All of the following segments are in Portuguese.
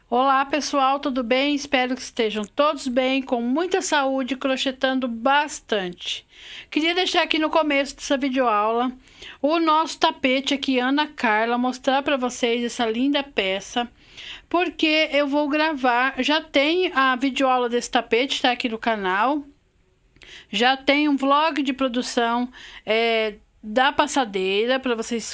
Olá pessoal, tudo bem? Espero que estejam todos bem, com muita saúde, crochetando bastante. Queria deixar aqui no começo dessa videoaula o nosso tapete aqui, Ana Carla, mostrar para vocês essa linda peça, porque eu vou gravar, já tem a videoaula desse tapete, tá aqui no canal, já tem um vlog de produção, da passadeira, para vocês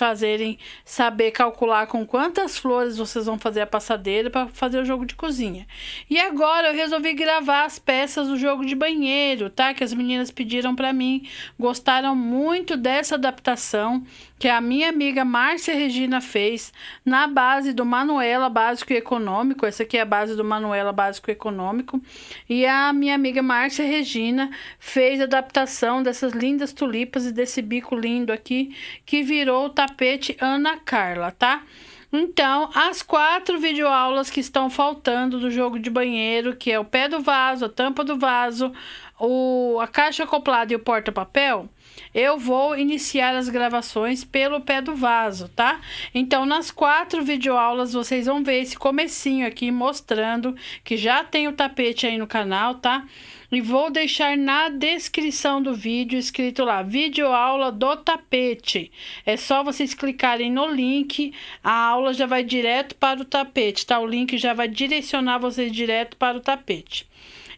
saber calcular com quantas flores vocês vão fazer a passadeira para fazer o jogo de cozinha. E agora eu resolvi gravar as peças do jogo de banheiro, tá? Que as meninas pediram para mim, gostaram muito dessa adaptação que a minha amiga Márcia Regina fez na base do Manuela Básico e Econômico. Essa aqui é a base do Manuela Básico e Econômico. E a minha amiga Márcia Regina fez a adaptação dessas lindas tulipas e desse bico lindo aqui, que virou o tapete Ana Carla, tá? Então, as 4 videoaulas que estão faltando do jogo de banheiro, que é o pé do vaso, a tampa do vaso, a caixa acoplada e o porta-papel, eu vou iniciar as gravações pelo pé do vaso, tá? Então, nas 4 videoaulas, vocês vão ver esse comecinho aqui mostrando que já tem o tapete aí no canal, tá? E vou deixar na descrição do vídeo escrito lá, videoaula do tapete. É só vocês clicarem no link, a aula já vai direto para o tapete, tá? O link já vai direcionar vocês direto para o tapete.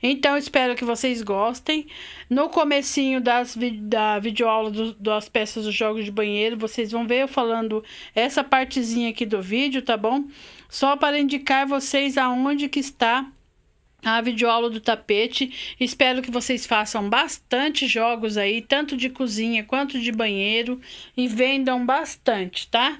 Então, espero que vocês gostem. No comecinho da videoaula das peças dos jogos de banheiro, vocês vão ver eu falando essa partezinha aqui do vídeo, tá bom? Só para indicar vocês aonde que está a videoaula do tapete. Espero que vocês façam bastante jogos aí, tanto de cozinha quanto de banheiro, e vendam bastante, tá?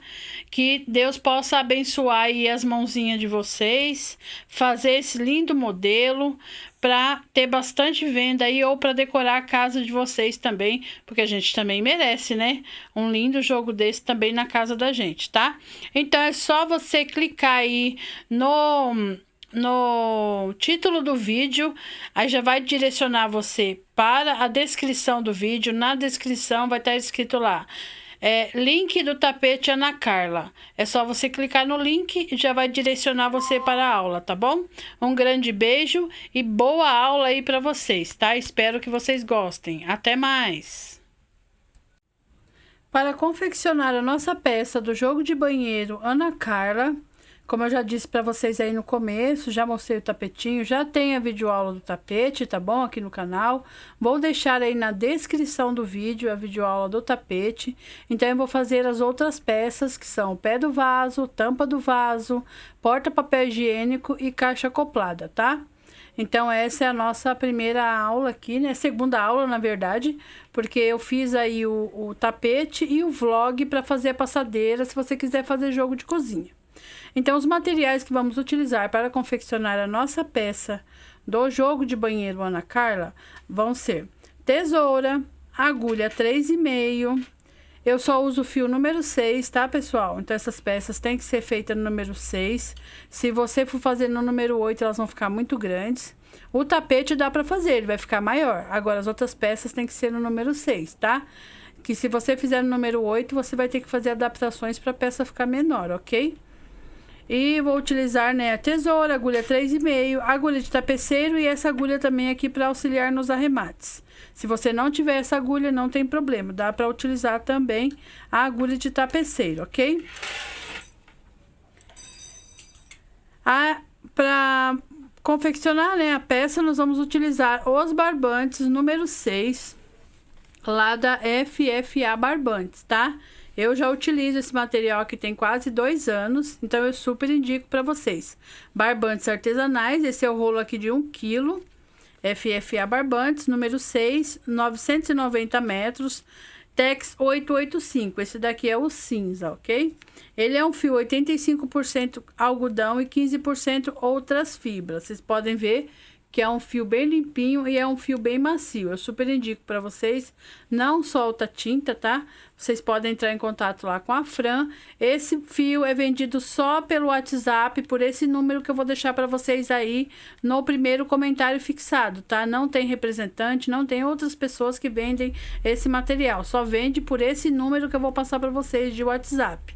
Que Deus possa abençoar aí as mãozinhas de vocês, fazer esse lindo modelo para ter bastante venda aí, ou para decorar a casa de vocês também, porque a gente também merece, né? Um lindo jogo desse também na casa da gente, tá? Então é só você clicar aí no título do vídeo, aí já vai direcionar você para a descrição do vídeo. Na descrição vai estar escrito lá, link do tapete Ana Carla. É só você clicar no link e já vai direcionar você para a aula, tá bom? Um grande beijo e boa aula aí para vocês, tá? Espero que vocês gostem. Até mais! Para confeccionar a nossa peça do jogo de banheiro Ana Carla, como eu já disse para vocês aí no começo, já mostrei o tapetinho, já tem a videoaula do tapete, tá bom? Aqui no canal. Vou deixar aí na descrição do vídeo a videoaula do tapete. Então, eu vou fazer as outras peças, que são o pé do vaso, tampa do vaso, porta-papel higiênico e caixa acoplada, tá? Então, essa é a nossa primeira aula aqui, né? Segunda aula, na verdade, porque eu fiz aí o tapete e o vlog para fazer a passadeira, se você quiser fazer jogo de cozinha. Então, os materiais que vamos utilizar para confeccionar a nossa peça do jogo de banheiro Ana Carla vão ser tesoura, agulha 3,5. Eu só uso o fio número 6, tá, pessoal? Então, essas peças têm que ser feitas no número 6. Se você for fazer no número 8, elas vão ficar muito grandes. O tapete dá para fazer, ele vai ficar maior. Agora, as outras peças têm que ser no número 6, tá? Que se você fizer no número 8, você vai ter que fazer adaptações para a peça ficar menor, ok? E vou utilizar, né, a tesoura, agulha 3,5, agulha de tapeceiro e essa agulha também aqui para auxiliar nos arremates. Se você não tiver essa agulha, não tem problema, dá para utilizar também a agulha de tapeceiro, ok? Para confeccionar, né, a peça, nós vamos utilizar os barbantes número 6, lá da FFA Barbantes, tá? Eu já utilizo esse material aqui tem quase 2 anos, então eu super indico para vocês. Barbantes artesanais, esse é o rolo aqui de 1 kg, FFA Barbantes, número 6, 990 metros, Tex 885, esse daqui é o cinza, ok? Ele é um fio 85% algodão e 15% outras fibras, vocês podem ver que é um fio bem limpinho e é um fio bem macio. Eu super indico para vocês, não solta tinta, tá? Vocês podem entrar em contato lá com a Fran. Esse fio é vendido só pelo WhatsApp, por esse número que eu vou deixar para vocês aí no primeiro comentário fixado, tá? Não tem representante, não tem outras pessoas que vendem esse material. Só vende por esse número que eu vou passar para vocês de WhatsApp.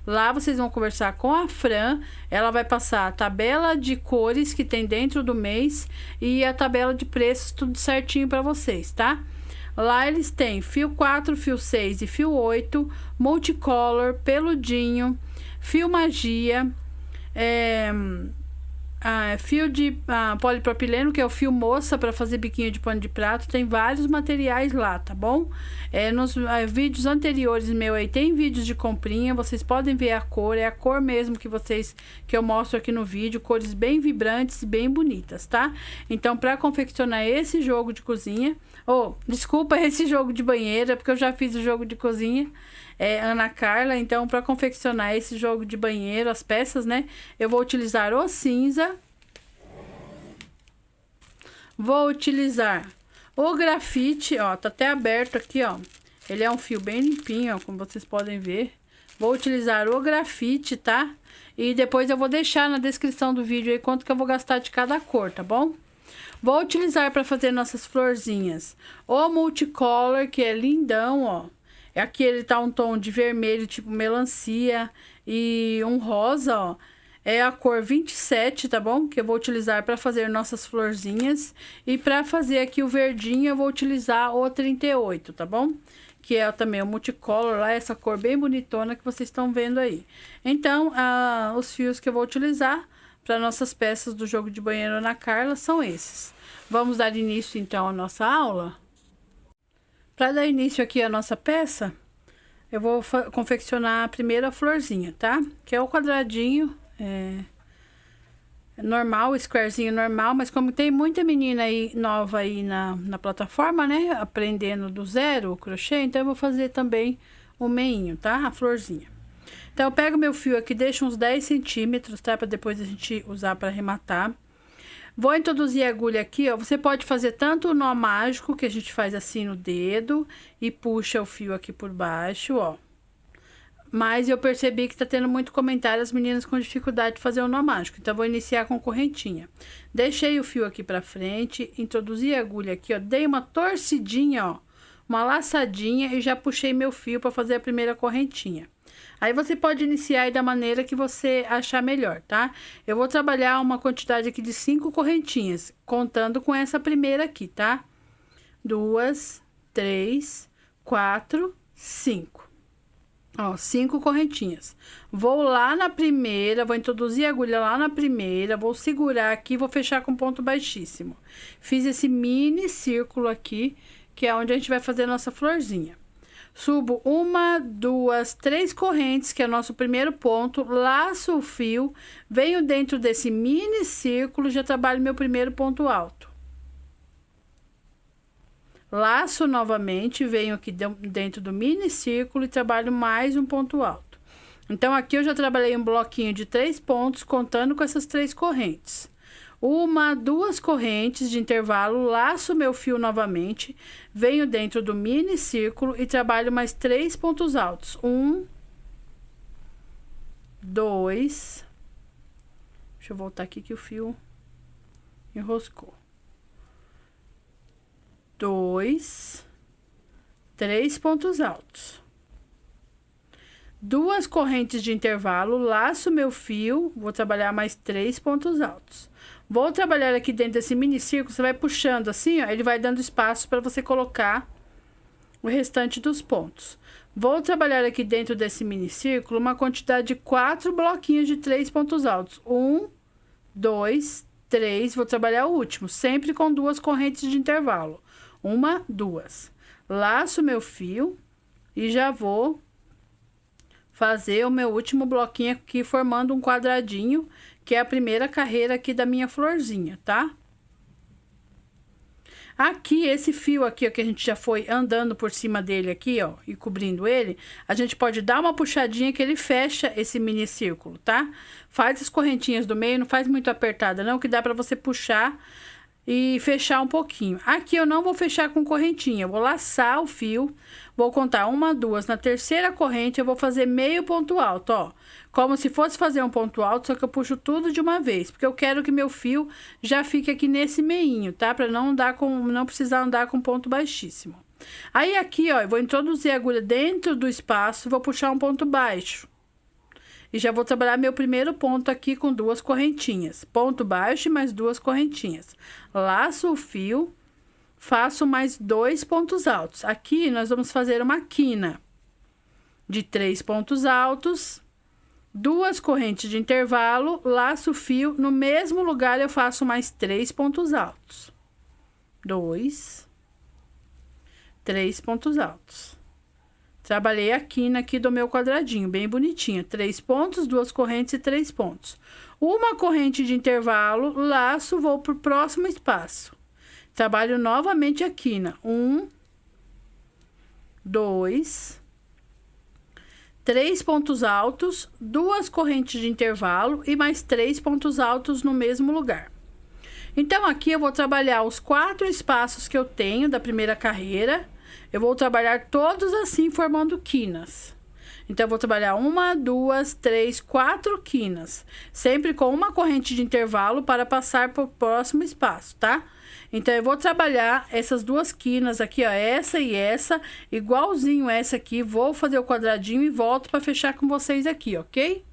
Lá vocês vão conversar com a Fran, ela vai passar a tabela de cores que tem dentro do mês e a tabela de preços, tudo certinho para vocês, tá? Lá eles têm fio 4, fio 6 e fio 8, multicolor, peludinho, fio magia, fio de polipropileno, que é o fio moça para fazer biquinho de pano de prato. Tem vários materiais lá, tá bom? Nos vídeos anteriores meu aí tem vídeos de comprinha, vocês podem ver a cor, é a cor mesmo que eu mostro aqui no vídeo, cores bem vibrantes e bem bonitas, tá? Então, para confeccionar esse jogo de cozinha, desculpa, esse jogo de banheira, porque eu já fiz o jogo de cozinha, Ana Carla. Então, para confeccionar esse jogo de banheiro, as peças, né, eu vou utilizar o cinza, vou utilizar o grafite, ó, tá até aberto aqui, ó, ele é um fio bem limpinho, ó, como vocês podem ver. Vou utilizar o grafite, tá? E depois eu vou deixar na descrição do vídeo aí quanto que eu vou gastar de cada cor, tá bom? Vou utilizar para fazer nossas florzinhas o multicolor, que é lindão, ó. Aqui ele tá um tom de vermelho, tipo melancia, e um rosa, ó. É a cor 27, tá bom? Que eu vou utilizar para fazer nossas florzinhas. E para fazer aqui o verdinho, eu vou utilizar o 38, tá bom? Que é também o multicolor lá, essa cor bem bonitona que vocês estão vendo aí. Então, os fios que eu vou utilizar para nossas peças do jogo de banheiro Ana Carla são esses. Vamos dar início, então, à nossa aula. Para dar início aqui à nossa peça, eu vou confeccionar primeiro a florzinha, tá? Que é o quadradinho, normal, squarezinho normal, mas como tem muita menina aí nova aí na plataforma, né? Aprendendo do zero o crochê, então eu vou fazer também o meinho, tá? A florzinha. Então, eu pego meu fio aqui, deixo uns 10 centímetros, tá? Para depois a gente usar para arrematar. Vou introduzir a agulha aqui, ó. Você pode fazer tanto o nó mágico, que a gente faz assim no dedo, e puxa o fio aqui por baixo, ó. Mas eu percebi que tá tendo muito comentário, as meninas com dificuldade de fazer o nó mágico. Então, vou iniciar com correntinha. Deixei o fio aqui pra frente, introduzi a agulha aqui, ó. Dei uma torcidinha, ó. Uma laçadinha e já puxei meu fio para fazer a primeira correntinha. Aí você pode iniciar aí da maneira que você achar melhor, tá? Eu vou trabalhar uma quantidade aqui de 5 correntinhas, contando com essa primeira aqui, tá? 2, 3, 4, 5. Ó, 5 correntinhas. Vou lá na primeira, vou introduzir a agulha lá na primeira, vou segurar aqui, vou fechar com ponto baixíssimo. Fiz esse mini círculo aqui, que é onde a gente vai fazer a nossa florzinha. Subo 1, 2, 3 correntes, que é o nosso primeiro ponto, laço o fio, venho dentro desse mini círculo, já trabalho meu primeiro ponto alto. Laço novamente, venho aqui dentro do mini círculo e trabalho mais um ponto alto. Então, aqui eu já trabalhei um bloquinho de 3 pontos, contando com essas 3 correntes. 1, 2 correntes de intervalo, laço meu fio novamente, venho dentro do mini círculo e trabalho mais 3 pontos altos. 1, 2, deixa eu voltar aqui que o fio enroscou. 2, 3 pontos altos. 2 correntes de intervalo, laço meu fio, vou trabalhar mais 3 pontos altos. Vou trabalhar aqui dentro desse mini círculo, você vai puxando assim, ó, ele vai dando espaço para você colocar o restante dos pontos. Vou trabalhar aqui dentro desse mini círculo uma quantidade de 4 bloquinhos de 3 pontos altos. 1, 2, 3, vou trabalhar o último, sempre com 2 correntes de intervalo. 1, 2. Laço meu fio e já vou fazer o meu último bloquinho aqui, formando um quadradinho, que é a primeira carreira aqui da minha florzinha, tá? Aqui, esse fio aqui, ó, que a gente já foi andando por cima dele aqui, ó, e cobrindo ele, a gente pode dar uma puxadinha que ele fecha esse mini círculo, tá? Faz as correntinhas do meio, não faz muito apertada não, que dá pra você puxar e fechar um pouquinho. Aqui eu não vou fechar com correntinha, eu vou laçar o fio, vou contar 1, 2, na terceira corrente eu vou fazer meio ponto alto, ó. Como se fosse fazer um ponto alto, só que eu puxo tudo de uma vez, porque eu quero que meu fio já fique aqui nesse meinho, tá? Pra não precisar andar com ponto baixíssimo. Aí aqui, ó, eu vou introduzir a agulha dentro do espaço, vou puxar um ponto baixo. E já vou trabalhar meu primeiro ponto aqui com 2 correntinhas. Ponto baixo e mais 2 correntinhas. Laço o fio, faço mais 2 pontos altos. Aqui nós vamos fazer uma quina de 3 pontos altos, 2 correntes de intervalo, laço o fio, no mesmo lugar eu faço mais 3 pontos altos. 2, 3 pontos altos. Trabalhei a quina aqui do meu quadradinho, bem bonitinha. 3 pontos, 2 correntes e 3 pontos. Uma corrente de intervalo, laço, vou pro próximo espaço. Trabalho novamente a quina. 1, 2, 3 pontos altos, 2 correntes de intervalo e mais 3 pontos altos no mesmo lugar. Então, aqui eu vou trabalhar os 4 espaços que eu tenho da primeira carreira. Eu vou trabalhar todos assim, formando quinas. Então, eu vou trabalhar 1, 2, 3, 4 quinas. Sempre com uma corrente de intervalo para passar para o próximo espaço, tá? Então, eu vou trabalhar essas 2 quinas aqui, ó, essa e essa, igualzinho essa aqui. Vou fazer o quadradinho e volto para fechar com vocês aqui, ok?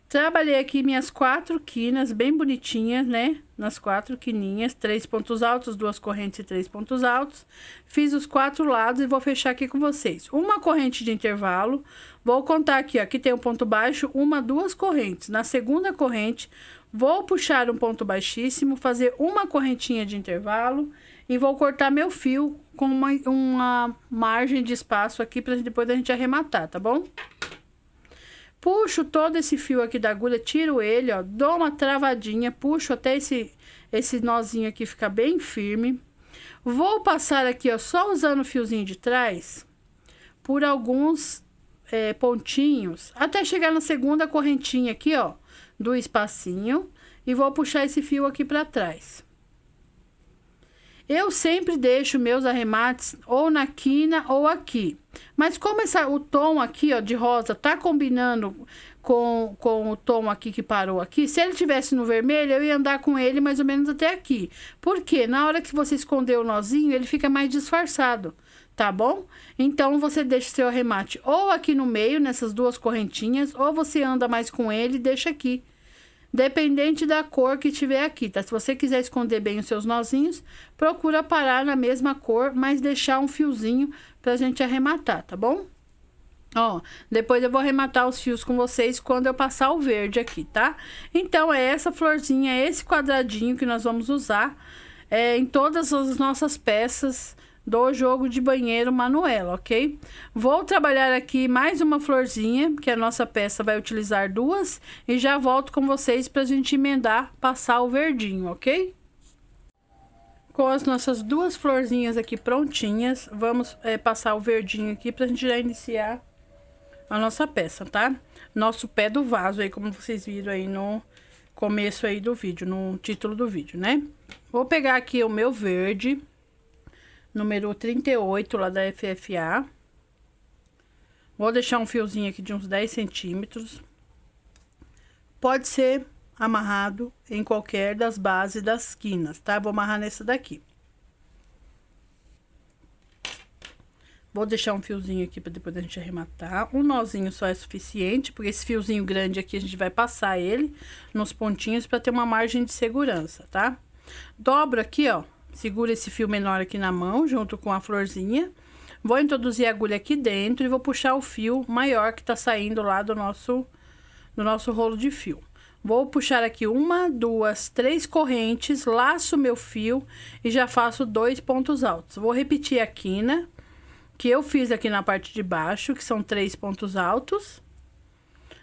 Trabalhei aqui minhas 4 quinas bem bonitinhas, né? Nas 4 quininhas, 3 pontos altos, 2 correntes e 3 pontos altos. Fiz os 4 lados e vou fechar aqui com vocês. Uma corrente de intervalo, vou contar aqui, ó, aqui tem um ponto baixo, 1, 2 correntes. Na segunda corrente, vou puxar um ponto baixíssimo, fazer uma correntinha de intervalo e vou cortar meu fio com uma margem de espaço aqui para depois a gente arrematar, tá bom? Puxo todo esse fio aqui da agulha, tiro ele, ó, dou uma travadinha, puxo até esse nozinho aqui ficar bem firme. Vou passar aqui, ó, só usando o fiozinho de trás, por alguns pontinhos, até chegar na segunda correntinha aqui, ó, do espacinho, e vou puxar esse fio aqui pra trás. Eu sempre deixo meus arremates ou na quina ou aqui. Mas como o tom aqui, ó, de rosa tá combinando com o tom aqui que parou aqui, se ele tivesse no vermelho, eu ia andar com ele mais ou menos até aqui. Porque na hora que você esconder o nozinho, ele fica mais disfarçado, tá bom? Então, você deixa seu arremate ou aqui no meio, nessas 2 correntinhas, ou você anda mais com ele e deixa aqui. Dependente da cor que tiver aqui, tá? Se você quiser esconder bem os seus nozinhos, procura parar na mesma cor, mas deixar um fiozinho pra gente arrematar, tá bom? Ó, depois eu vou arrematar os fios com vocês quando eu passar o verde aqui, tá? Então, é essa florzinha, é esse quadradinho que nós vamos usar em todas as nossas peças do jogo de banheiro Manuela, ok? Vou trabalhar aqui mais uma florzinha, que a nossa peça vai utilizar 2, e já volto com vocês pra gente emendar, passar o verdinho, ok? Com as nossas 2 florzinhas aqui prontinhas, vamos passar o verdinho aqui pra gente já iniciar a nossa peça, tá? Nosso pé do vaso aí, como vocês viram aí no começo aí do vídeo, no título do vídeo, né? Vou pegar aqui o meu verde, número 38, lá da FFA. Vou deixar um fiozinho aqui de uns 10 centímetros. Pode ser amarrado em qualquer das bases das quinas, tá? Vou amarrar nessa daqui. Vou deixar um fiozinho aqui para depois a gente arrematar. Um nozinho só é suficiente, porque esse fiozinho grande aqui a gente vai passar ele nos pontinhos para ter uma margem de segurança, tá? Dobro aqui, ó. Segura esse fio menor aqui na mão, junto com a florzinha. Vou introduzir a agulha aqui dentro e vou puxar o fio maior que tá saindo lá do nosso rolo de fio. Vou puxar aqui 1, 2, 3 correntes, laço meu fio e já faço 2 pontos altos. Vou repetir a quina que eu fiz aqui na parte de baixo, que são 3 pontos altos.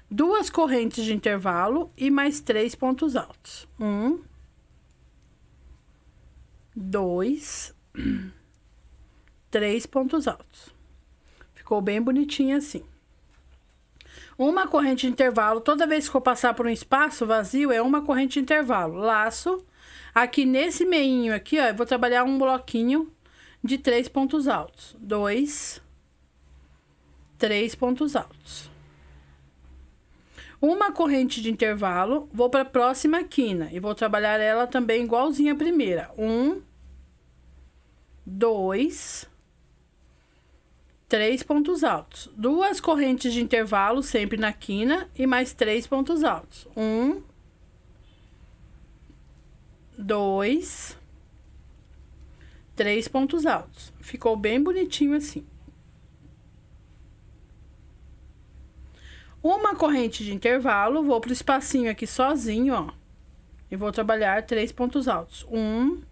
2 correntes de intervalo e mais 3 pontos altos. 1, 2, 3 pontos altos. Ficou bem bonitinho assim. Uma corrente de intervalo, toda vez que eu passar por um espaço vazio, é uma corrente de intervalo. Laço, aqui nesse meinho aqui, ó, eu vou trabalhar um bloquinho de 3 pontos altos. 2, 3 pontos altos. Uma corrente de intervalo, vou para a próxima quina e vou trabalhar ela também igualzinha a primeira. 1, 2, 3 pontos altos. 2 correntes de intervalo sempre na quina e mais 3 pontos altos. 1, 2, 3 pontos altos. Ficou bem bonitinho assim. Uma corrente de intervalo, vou pro espacinho aqui sozinho, ó. E vou trabalhar 3 pontos altos. 1,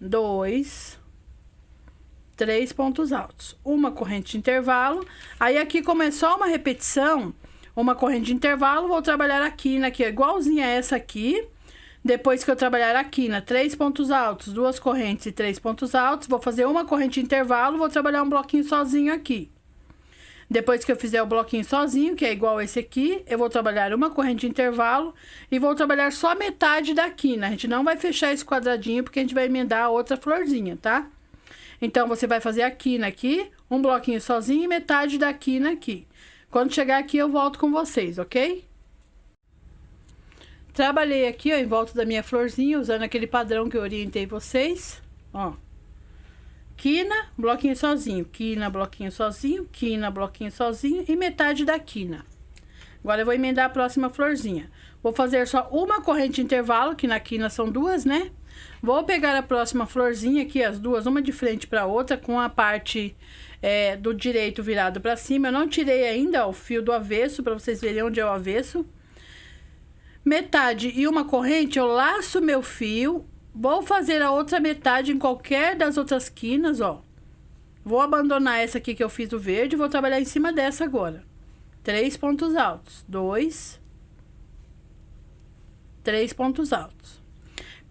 2, 3 pontos altos. Uma corrente de intervalo. Aí aqui começou uma repetição, uma corrente de intervalo, vou trabalhar a quina aqui, igualzinha a essa aqui. Depois que eu trabalhar a quina, 3 pontos altos, 2 correntes e 3 pontos altos, vou fazer uma corrente de intervalo, vou trabalhar um bloquinho sozinho aqui. Depois que eu fizer o bloquinho sozinho, que é igual esse aqui, eu vou trabalhar uma corrente de intervalo e vou trabalhar só metade da quina. A gente não vai fechar esse quadradinho, porque a gente vai emendar a outra florzinha, tá? Então, você vai fazer a quina aqui, um bloquinho sozinho e metade da quina aqui. Quando chegar aqui, eu volto com vocês, ok? Trabalhei aqui, ó, em volta da minha florzinha, usando aquele padrão que eu orientei vocês, ó. Quina, bloquinho sozinho, quina, bloquinho sozinho, quina, bloquinho sozinho e metade da quina. Agora eu vou emendar a próxima florzinha. Vou fazer só uma corrente de intervalo, que na quina são 2, né? Vou pegar a próxima florzinha aqui, as duas, uma de frente para outra, com a parte do direito virado para cima. Eu não tirei ainda o fio do avesso, para vocês verem onde é o avesso. Metade e uma corrente, eu laço meu fio. Vou fazer a outra metade em qualquer das outras quinas, ó. Vou abandonar essa aqui que eu fiz o verde e vou trabalhar em cima dessa agora. 3 pontos altos. 2, 3 pontos altos.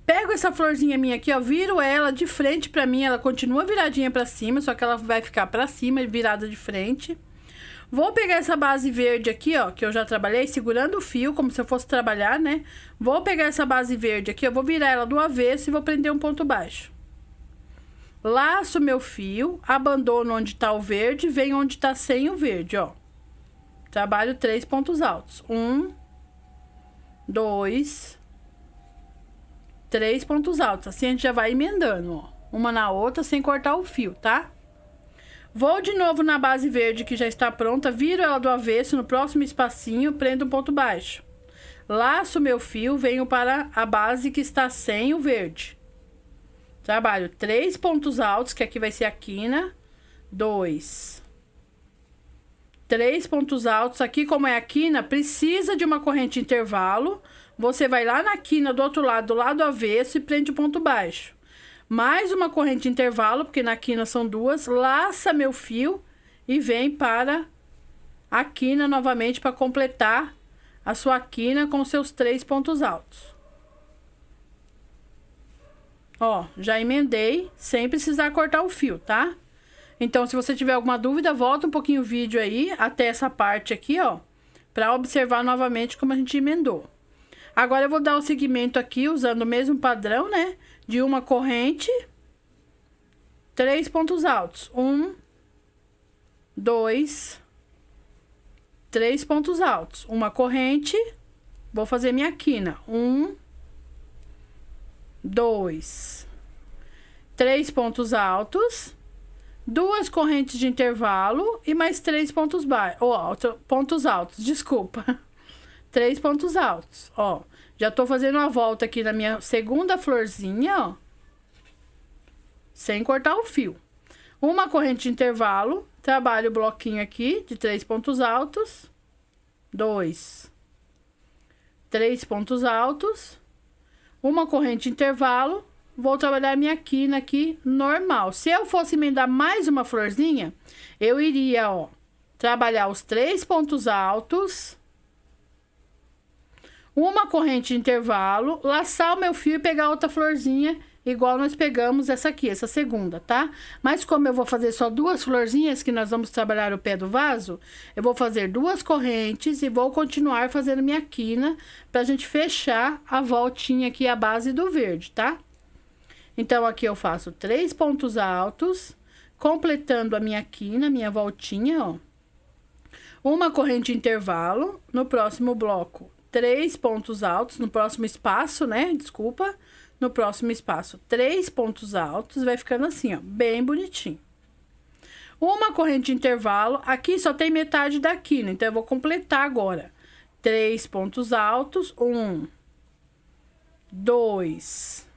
Pego essa florzinha minha aqui, ó, viro ela de frente pra mim, ela continua viradinha pra cima, só que ela vai ficar pra cima, virada de frente. Vou pegar essa base verde aqui, ó, que eu já trabalhei, segurando o fio, como se eu fosse trabalhar, né? Vou pegar essa base verde aqui, eu vou virar ela do avesso e vou prender um ponto baixo. Laço meu fio, abandono onde tá o verde, venho onde tá sem o verde, ó. Trabalho 3 pontos altos. 1, 2, 3 pontos altos. Assim a gente já vai emendando, ó. Uma na outra, sem cortar o fio, tá? Vou de novo na base verde que já está pronta, viro ela do avesso no próximo espacinho, prendo um ponto baixo. Laço meu fio, venho para a base que está sem o verde. Trabalho 3 pontos altos, que aqui vai ser a quina. 2, 3 pontos altos. Aqui, como é a quina, precisa de uma corrente de intervalo. Você vai lá na quina do outro lado, do lado avesso, e prende o ponto baixo. Mais uma corrente de intervalo, porque na quina são 2, laça meu fio e vem para a quina novamente para completar a sua quina com seus 3 pontos altos. Ó, já emendei sem precisar cortar o fio, tá? Então, se você tiver alguma dúvida, volta um pouquinho o vídeo aí até essa parte aqui, ó, para observar novamente como a gente emendou. Agora eu vou dar o seguimento aqui usando o mesmo padrão, né? De uma corrente, 3 pontos altos. 1, 2, 3 pontos altos. Uma corrente, vou fazer minha quina. 1, 2, 3 pontos altos, 2 correntes de intervalo e mais 3 pontos baixos, pontos altos, desculpa. 3 pontos altos, ó. Já tô fazendo uma volta aqui na minha segunda florzinha, ó. Sem cortar o fio. Uma corrente de intervalo, trabalho o bloquinho aqui de 3 pontos altos. 2, 3 pontos altos. Uma corrente de intervalo, vou trabalhar minha quina aqui normal. Se eu fosse emendar mais uma florzinha, eu iria, ó, trabalhar os 3 pontos altos. Uma corrente de intervalo, laçar o meu fio e pegar outra florzinha, igual nós pegamos essa aqui, essa segunda, tá? Mas como eu vou fazer só 2 florzinhas, que nós vamos trabalhar o pé do vaso, eu vou fazer 2 correntes e vou continuar fazendo minha quina, pra gente fechar a voltinha aqui, a base do verde, tá? Então, aqui eu faço 3 pontos altos, completando a minha quina, minha voltinha, ó. Uma corrente de intervalo, no próximo bloco. 3 pontos altos no próximo espaço, né? Desculpa. No próximo espaço, 3 pontos altos. Vai ficando assim, ó. Bem bonitinho. Uma corrente de intervalo, aqui só tem metade da quina, então eu vou completar agora. 3 pontos altos, 1, 2,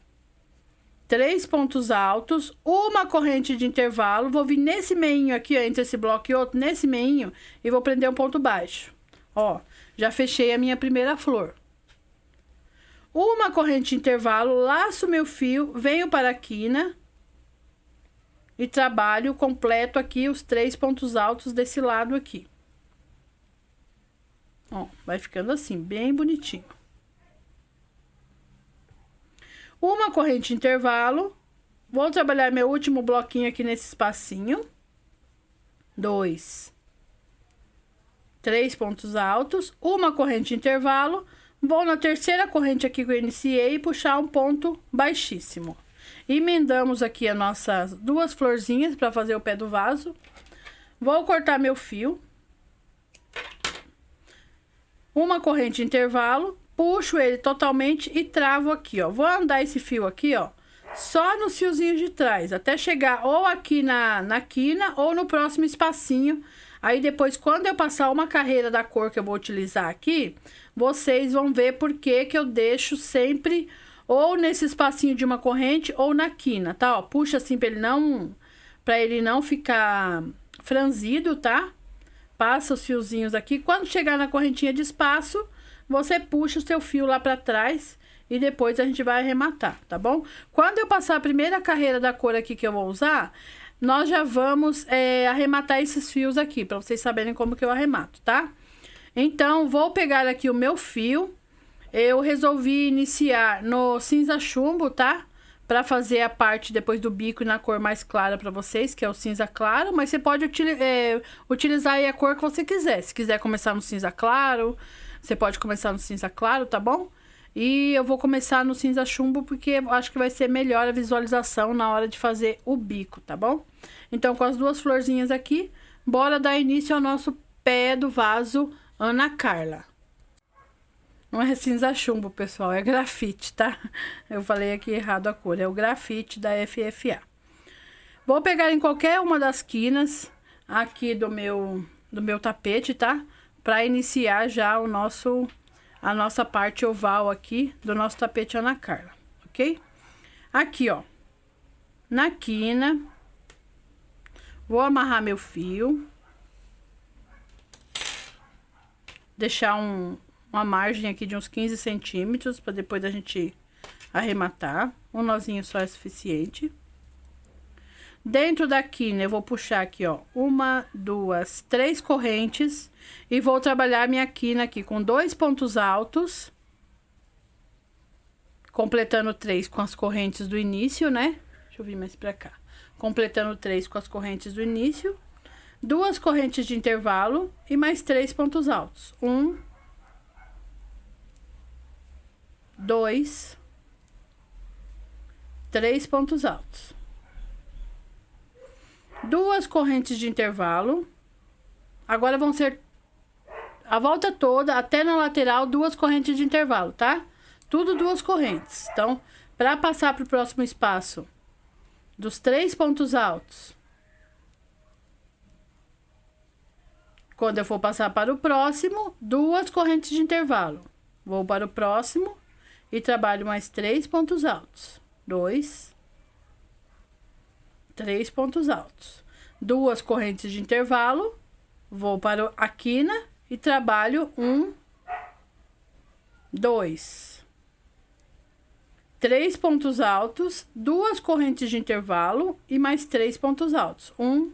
3 pontos altos, uma corrente de intervalo, vou vir nesse meinho aqui, ó, entre esse bloco e outro, nesse meinho, e vou prender um ponto baixo. Ó, já fechei a minha primeira flor. Uma corrente de intervalo, laço meu fio, venho para a quina e trabalho completo aqui os 3 pontos altos desse lado aqui. Ó, vai ficando assim, bem bonitinho. Uma corrente de intervalo, vou trabalhar meu último bloquinho aqui nesse espacinho. 2, 3 pontos altos, uma corrente de intervalo, vou na terceira corrente aqui que eu iniciei e puxar um ponto baixíssimo. Emendamos aqui as nossas 2 florzinhas para fazer o pé do vaso. Vou cortar meu fio. Uma corrente de intervalo, puxo ele totalmente e travo aqui, ó. Vou andar esse fio aqui, ó, só nos fiozinhos de trás, até chegar ou aqui na quina ou no próximo espacinho. Aí depois, quando eu passar uma carreira da cor que eu vou utilizar aqui, vocês vão ver por que eu deixo sempre ou nesse espacinho de uma corrente ou na quina, tá? Ó, puxa assim para ele não ficar franzido, tá? Passa os fiozinhos aqui. Quando chegar na correntinha de espaço, você puxa o seu fio lá para trás e depois a gente vai arrematar, tá bom? Quando eu passar a primeira carreira da cor aqui que eu vou usar, nós já vamos arrematar esses fios aqui, para vocês saberem como que eu arremato, tá? Então, vou pegar aqui o meu fio. Eu resolvi iniciar no cinza chumbo, tá? Para fazer a parte depois do bico e na cor mais clara para vocês, que é o cinza claro. Mas você pode utilizar aí a cor que você quiser. Se quiser começar no cinza claro, você pode começar no cinza claro, tá bom? E eu vou começar no cinza chumbo porque eu acho que vai ser melhor a visualização na hora de fazer o bico, tá bom? Então, com as 2 florzinhas aqui, bora dar início ao nosso pé do vaso Ana Carla. Não é cinza chumbo, pessoal, é grafite, tá? Eu falei aqui errado a cor, é o grafite da FFA. Vou pegar em qualquer uma das quinas aqui do meu tapete, tá? Para iniciar já a nossa parte oval aqui do nosso tapete Ana Carla, ok? Aqui, ó, na quina, vou amarrar meu fio, deixar uma margem aqui de uns 15 centímetros para depois a gente arrematar. Um nozinho só é suficiente. Dentro da quina eu vou puxar aqui, ó, 1, 2, 3 correntes e vou trabalhar minha quina aqui com 2 pontos altos, completando 3 com as correntes do início, né? Deixa eu vir mais pra cá. Completando 3 com as correntes do início, 2 correntes de intervalo e mais 3 pontos altos. 1, 2, 3 pontos altos. 2 correntes de intervalo. Agora vão ser a volta toda, até na lateral, 2 correntes de intervalo, tá? Tudo 2 correntes. Então, para passar para o próximo espaço dos 3 pontos altos, quando eu for passar para o próximo, 2 correntes de intervalo. Vou para o próximo e trabalho mais 3 pontos altos. 2, 3 pontos altos. 2 correntes de intervalo, vou para a quina e trabalho 1, 2, 3 pontos altos, 2 correntes de intervalo e mais 3 pontos altos. 1,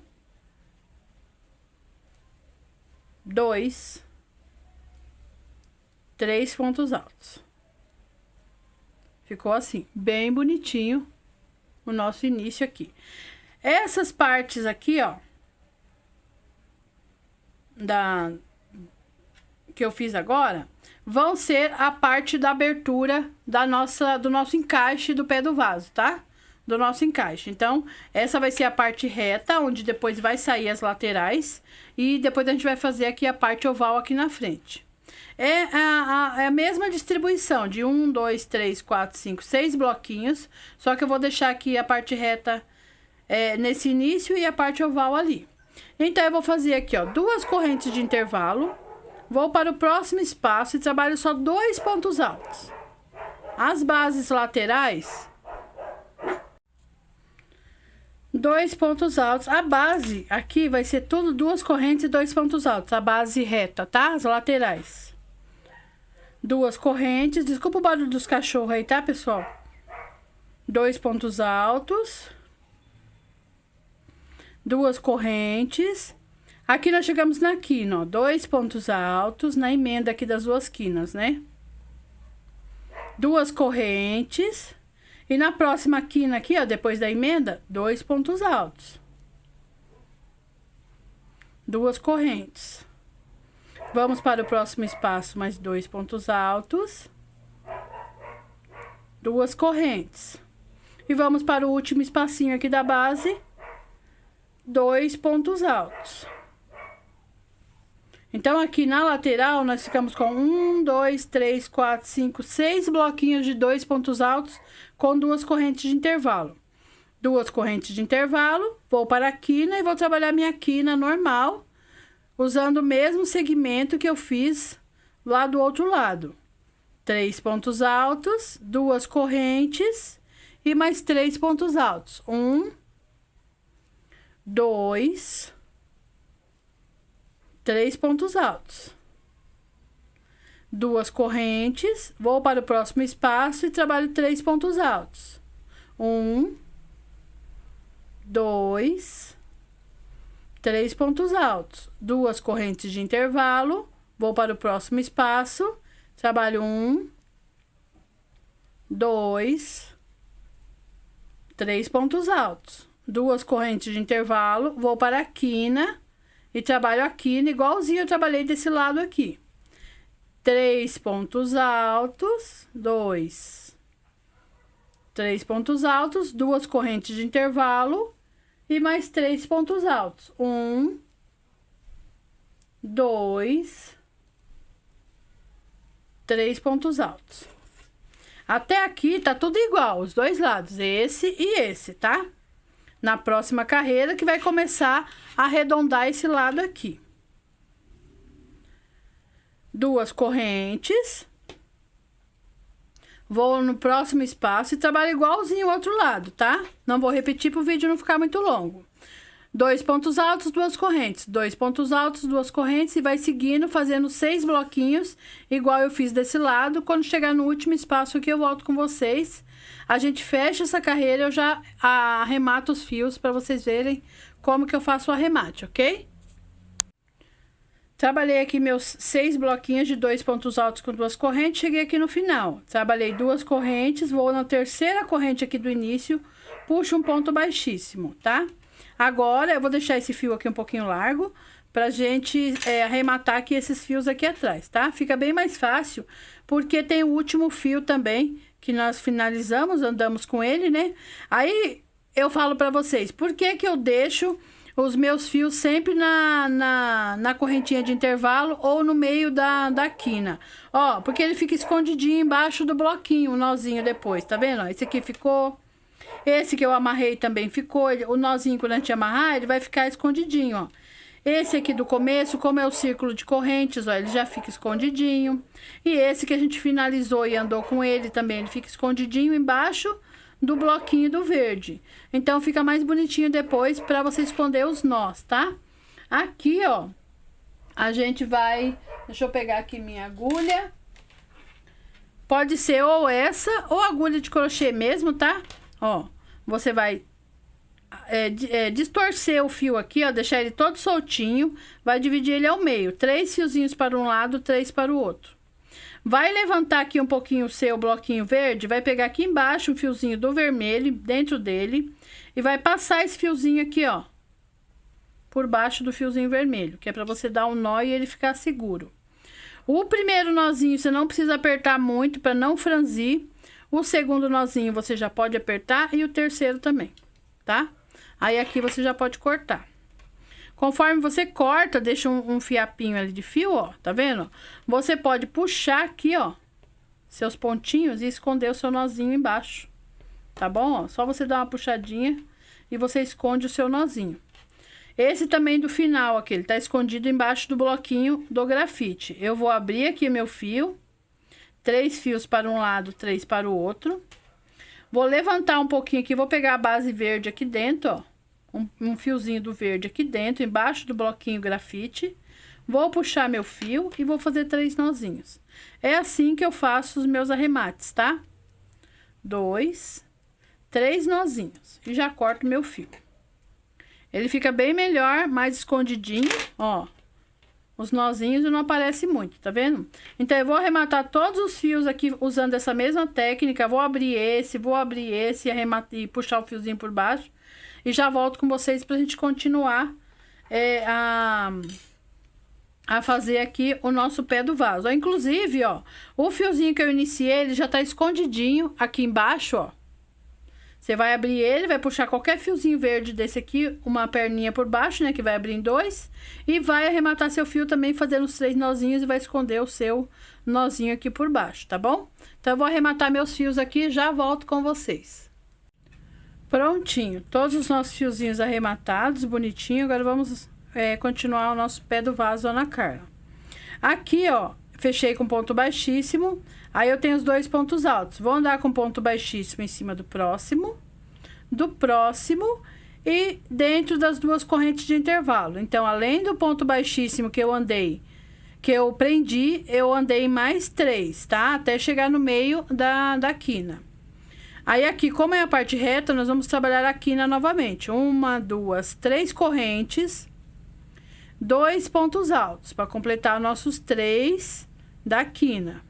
2, 3 pontos altos. Ficou assim, bem bonitinho o nosso início aqui. Essas partes aqui, ó, que eu fiz agora, vão ser a parte da abertura do nosso encaixe do pé do vaso, tá? Do nosso encaixe. Então, essa vai ser a parte reta, onde depois vai sair as laterais. E depois a gente vai fazer aqui a parte oval aqui na frente. É a mesma distribuição de 1, 2, 3, 4, 5, 6 bloquinhos. Só que eu vou deixar aqui a parte reta nesse início e a parte oval ali. Então, eu vou fazer aqui, ó, 2 correntes de intervalo. Vou para o próximo espaço e trabalho só 2 pontos altos. As bases laterais, 2 pontos altos. A base aqui vai ser tudo 2 correntes e 2 pontos altos. A base reta, tá? As laterais. 2 correntes. Desculpa o barulho dos cachorros aí, tá, pessoal? 2 pontos altos. 2 correntes. Aqui nós chegamos na quina, ó. 2 pontos altos na emenda aqui das 2 quinas, né? 2 correntes. E na próxima quina aqui, ó, depois da emenda, 2 pontos altos. 2 correntes. Vamos para o próximo espaço, mais 2 pontos altos. 2 correntes. E vamos para o último espacinho aqui da base, 2 pontos altos. Então, aqui na lateral, nós ficamos com 1, 2, 3, 4, 5, 6 bloquinhos de 2 pontos altos com 2 correntes de intervalo. 2 correntes de intervalo, vou para a quina e vou trabalhar minha quina normal, usando o mesmo segmento que eu fiz lá do outro lado. 3 pontos altos, 2 correntes e mais 3 pontos altos. 1, 2, 3 pontos altos. 2 correntes, vou para o próximo espaço e trabalho 3 pontos altos. 1, 2, 3 pontos altos. 2 correntes de intervalo, vou para o próximo espaço, trabalho 1, 2, 3 pontos altos. 2 correntes de intervalo, vou para a quina e trabalho a quina igualzinho eu trabalhei desse lado aqui. 3 pontos altos, 2, 3 pontos altos, 2 correntes de intervalo e mais 3 pontos altos. 1, 2, 3 pontos altos. Até aqui tá tudo igual, os dois lados, esse e esse, tá? Na próxima carreira que vai começar a arredondar esse lado aqui. 2 correntes. Vou no próximo espaço e trabalho igualzinho o outro lado, tá? Não vou repetir para o vídeo não ficar muito longo. 2 pontos altos, 2 correntes. 2 pontos altos, 2 correntes e vai seguindo, fazendo 6 bloquinhos, igual eu fiz desse lado. Quando chegar no último espaço aqui, eu volto com vocês. A gente fecha essa carreira, eu já arremato os fios para vocês verem como que eu faço o arremate, ok? Trabalhei aqui meus 6 bloquinhos de 2 pontos altos com 2 correntes, cheguei aqui no final. Trabalhei 2 correntes, vou na terceira corrente aqui do início, puxo um ponto baixíssimo, tá? Agora, eu vou deixar esse fio aqui um pouquinho largo, pra gente arrematar aqui esses fios aqui atrás, tá? Fica bem mais fácil, porque tem o último fio também, que nós finalizamos, andamos com ele, né? Aí, eu falo pra vocês, por que que eu deixo os meus fios sempre na correntinha de intervalo ou no meio da quina? Ó, porque ele fica escondidinho embaixo do bloquinho, o nozinho depois, tá vendo? Ó, esse aqui ficou, esse que eu amarrei também ficou, o nozinho quando a gente amarrar, ele vai ficar escondidinho, ó. Esse aqui do começo, como é o círculo de correntes, ó, ele já fica escondidinho. E esse que a gente finalizou e andou com ele também, ele fica escondidinho embaixo do bloquinho do verde. Então, fica mais bonitinho depois pra você esconder os nós, tá? Aqui, ó, a gente vai... Deixa eu pegar aqui minha agulha. Pode ser ou essa, ou agulha de crochê mesmo, tá? Ó, você vai... distorcer o fio aqui, ó, deixar ele todo soltinho, vai dividir ele ao meio, 3 fiozinhos para um lado, 3 para o outro. Vai levantar aqui um pouquinho o seu bloquinho verde, vai pegar aqui embaixo um fiozinho do vermelho, dentro dele, e vai passar esse fiozinho aqui, ó, por baixo do fiozinho vermelho, que é para você dar um nó e ele ficar seguro. O primeiro nozinho você não precisa apertar muito para não franzir, o segundo nozinho você já pode apertar e o terceiro também, tá? Aí, aqui você já pode cortar. Conforme você corta, deixa um fiapinho ali de fio, ó, tá vendo? Você pode puxar aqui, ó, seus pontinhos e esconder o seu nozinho embaixo, tá bom? Ó, só você dar uma puxadinha e você esconde o seu nozinho. Esse também do final aqui, ele tá escondido embaixo do bloquinho do grafite. Eu vou abrir aqui meu fio, 3 fios para um lado, 3 para o outro. Vou levantar um pouquinho aqui, vou pegar a base verde aqui dentro, ó. Um fiozinho do verde aqui dentro, embaixo do bloquinho grafite. Vou puxar meu fio e vou fazer 3 nozinhos. É assim que eu faço os meus arremates, tá? 2, 3 nozinhos. E já corto meu fio. Ele fica bem melhor, mais escondidinho, ó. Os nozinhos não aparecem muito, tá vendo? Então, eu vou arrematar todos os fios aqui usando essa mesma técnica. Vou abrir esse e puxar o fiozinho por baixo. E já volto com vocês pra gente continuar a fazer aqui o nosso pé do vaso. Ó, inclusive, ó, o fiozinho que eu iniciei, ele já tá escondidinho aqui embaixo, ó. Você vai abrir ele, vai puxar qualquer fiozinho verde desse aqui, uma perninha por baixo, né, que vai abrir em 2. E vai arrematar seu fio também fazendo os 3 nozinhos e vai esconder o seu nozinho aqui por baixo, tá bom? Então, eu vou arrematar meus fios aqui e já volto com vocês. Prontinho, todos os nossos fiozinhos arrematados, bonitinho. Agora, vamos continuar o nosso pé do vaso Ana Carla. Aqui, ó, fechei com ponto baixíssimo. Aí, eu tenho os 2 pontos altos. Vou andar com ponto baixíssimo em cima do próximo e dentro das 2 correntes de intervalo. Então, além do ponto baixíssimo que eu prendi, eu andei mais 3, tá? Até chegar no meio da quina. Aí, aqui, como é a parte reta, nós vamos trabalhar a quina novamente. 1, 2, 3 correntes, 2 pontos altos, para completar nossos 3 da quina.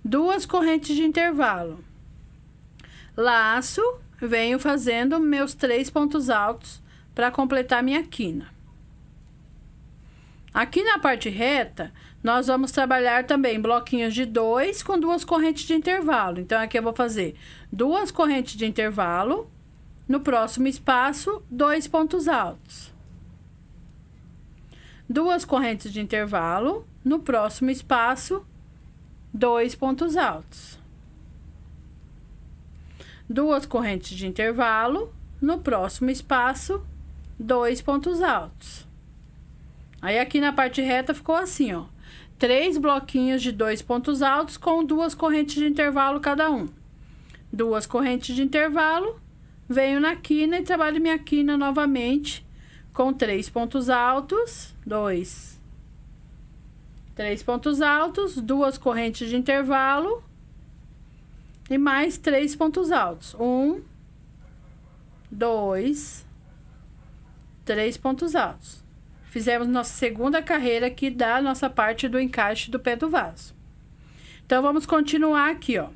2 correntes de intervalo. Laço, venho fazendo meus 3 pontos altos para completar minha quina. Aqui na parte reta, nós vamos trabalhar também bloquinhos de 2 com 2 correntes de intervalo. Então, aqui eu vou fazer 2 correntes de intervalo, no próximo espaço, 2 pontos altos. 2 correntes de intervalo, no próximo espaço, 2 pontos altos. 2 correntes de intervalo, no próximo espaço, 2 pontos altos. Aí, aqui na parte reta ficou assim, ó. 3 bloquinhos de 2 pontos altos com 2 correntes de intervalo cada um. 2 correntes de intervalo, venho na quina e trabalho minha quina novamente com 3 pontos altos, 3 pontos altos, 2 correntes de intervalo e mais 3 pontos altos. 1, 2, 3 pontos altos. Fizemos nossa segunda carreira aqui da nossa parte do encaixe do pé do vaso. Então, vamos continuar aqui, ó.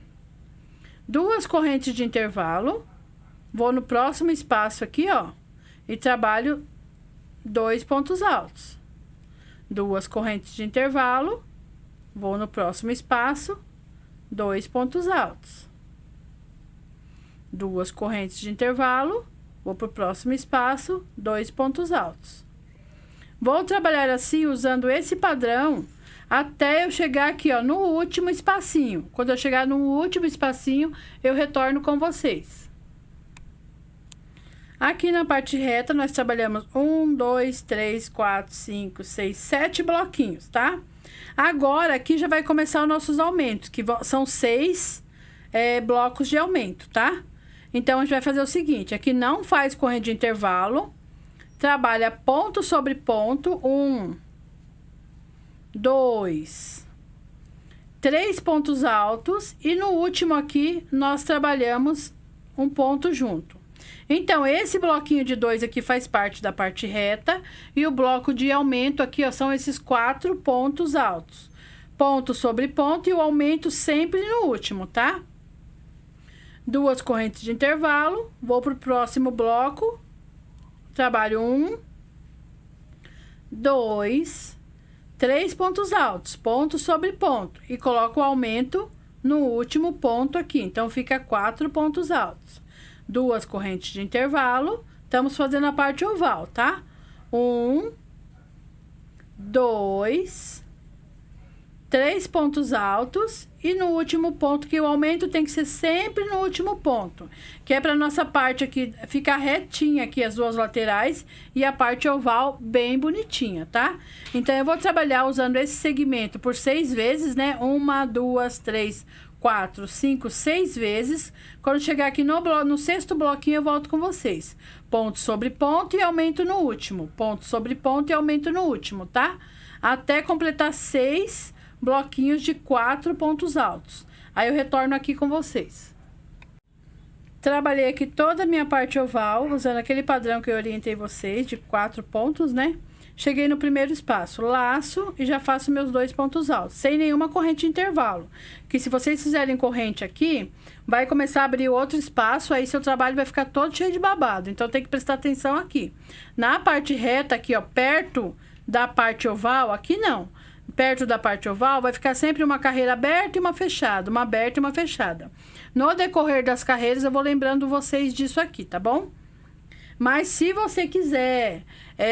2 correntes de intervalo, vou no próximo espaço aqui, ó, e trabalho 2 pontos altos. 2 correntes de intervalo, vou no próximo espaço, 2 pontos altos. 2 correntes de intervalo, vou pro próximo espaço, 2 pontos altos. Vou trabalhar assim, usando esse padrão, até eu chegar aqui, ó, no último espacinho. Quando eu chegar no último espacinho, eu retorno com vocês. Aqui na parte reta, nós trabalhamos 1, 2, 3, 4, 5, 6, 7 bloquinhos, tá? Agora, aqui já vai começar os nossos aumentos, que são 6 blocos de aumento, tá? Então, a gente vai fazer o seguinte, aqui não faz corrente de intervalo, trabalha ponto sobre ponto, 1, 2, 3 pontos altos, e no último aqui, nós trabalhamos um ponto junto. Então, esse bloquinho de 2 aqui faz parte da parte reta, e o bloco de aumento aqui, ó, são esses 4 pontos altos. Ponto sobre ponto, e o aumento sempre no último, tá? 2 correntes de intervalo, vou pro próximo bloco, trabalho 1, 2, 3 pontos altos, ponto sobre ponto, e coloco o aumento no último ponto aqui. Então, fica 4 pontos altos. 2 correntes de intervalo, estamos fazendo a parte oval, tá? 1, 2, 3 pontos altos e no último ponto, que o aumento tem que ser sempre no último ponto, que é para nossa parte aqui ficar retinha aqui as duas laterais e a parte oval bem bonitinha, tá? Então eu vou trabalhar usando esse segmento por 6 vezes, né? 1, 2, 3, 4, 5, 6 vezes. Quando chegar aqui no sexto bloquinho eu volto com vocês. Ponto sobre ponto e aumento no último. Ponto sobre ponto e aumento no último, tá? Até completar 6 bloquinhos de 4 pontos altos. Aí eu retorno aqui com vocês. Trabalhei aqui toda a minha parte oval, usando aquele padrão que eu orientei vocês, de 4 pontos, né? Cheguei no primeiro espaço, laço e já faço meus 2 pontos altos, sem nenhuma corrente de intervalo. Que se vocês fizerem corrente aqui, vai começar a abrir outro espaço, aí seu trabalho vai ficar todo cheio de babado. Então tem que prestar atenção aqui. Na parte reta aqui, ó, perto da parte oval, aqui não. Perto da parte oval, vai ficar sempre uma carreira aberta e uma fechada, uma aberta e uma fechada. No decorrer das carreiras, eu vou lembrando vocês disso aqui, tá bom? Mas se você quiser,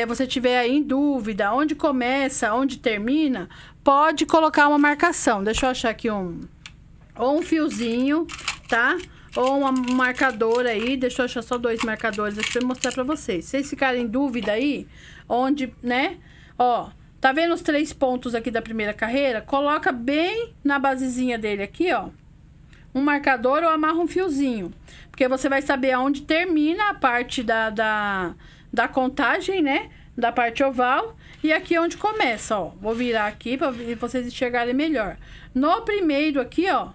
você tiver aí em dúvida, onde começa, onde termina, pode colocar uma marcação. Deixa eu achar aqui ou um fiozinho, tá? Ou um marcador aí, deixa eu achar só 2 marcadores aqui pra mostrar pra vocês. Se vocês ficarem em dúvida aí, onde, né? Ó, tá vendo os 3 pontos aqui da primeira carreira? Coloca bem na basezinha dele aqui, ó. Um marcador ou amarra um fiozinho. Porque você vai saber aonde termina a parte da contagem, né? Da parte oval. E aqui onde começa, ó. Vou virar aqui para vocês enxergarem melhor. No primeiro aqui, ó,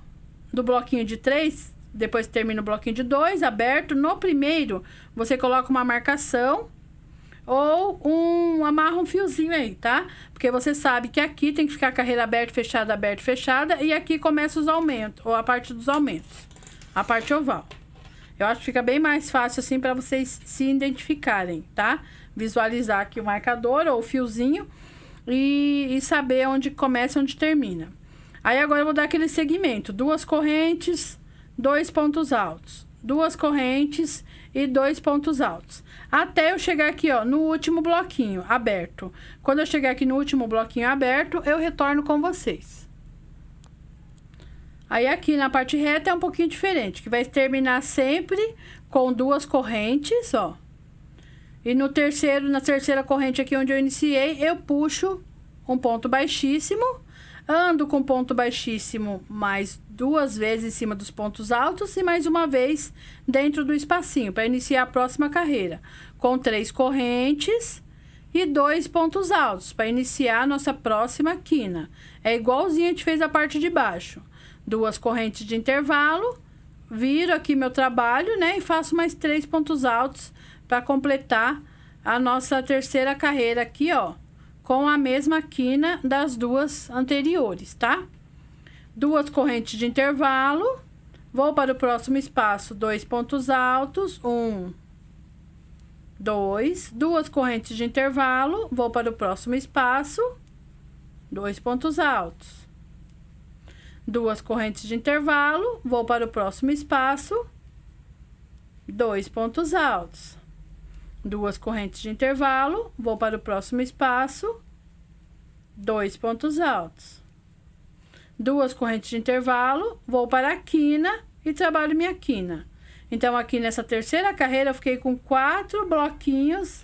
do bloquinho de 3, depois termina o bloquinho de 2, aberto. No primeiro, você coloca uma marcação ou amarra um fiozinho aí, tá? Porque você sabe que aqui tem que ficar a carreira aberta, fechada, e aqui começa os aumentos, ou a parte dos aumentos, a parte oval. Eu acho que fica bem mais fácil assim para vocês se identificarem, tá? Visualizar aqui o marcador ou o fiozinho e saber onde começa e onde termina. Aí agora eu vou dar aquele segmento, 2 correntes, 2 pontos altos, 2 correntes e 2 pontos altos. Até eu chegar aqui, ó, no último bloquinho aberto. Quando eu chegar aqui no último bloquinho aberto, eu retorno com vocês. Aí aqui na parte reta é um pouquinho diferente, que vai terminar sempre com 2 correntes, ó. E na terceira corrente aqui onde eu iniciei, eu puxo um ponto baixíssimo, ando com ponto baixíssimo mais 2 vezes em cima dos pontos altos e mais uma vez dentro do espacinho, para iniciar a próxima carreira, com 3 correntes e 2 pontos altos, para iniciar a nossa próxima quina. É igualzinho a gente fez a parte de baixo. 2 correntes de intervalo, viro aqui meu trabalho, né, e faço mais 3 pontos altos para completar a nossa terceira carreira aqui, ó, com a mesma quina das 2 anteriores, tá? 2 correntes de intervalo, vou para o próximo espaço, 2 pontos altos, 1, 2, 2 correntes de intervalo, vou para o próximo espaço, 2 pontos altos. 2 correntes de intervalo, vou para o próximo espaço, 2 pontos altos. 2 correntes de intervalo, vou para o próximo espaço, 2 pontos altos. 2 correntes de intervalo, vou para a quina e trabalho minha quina. Então, aqui nessa terceira carreira, eu fiquei com 4 bloquinhos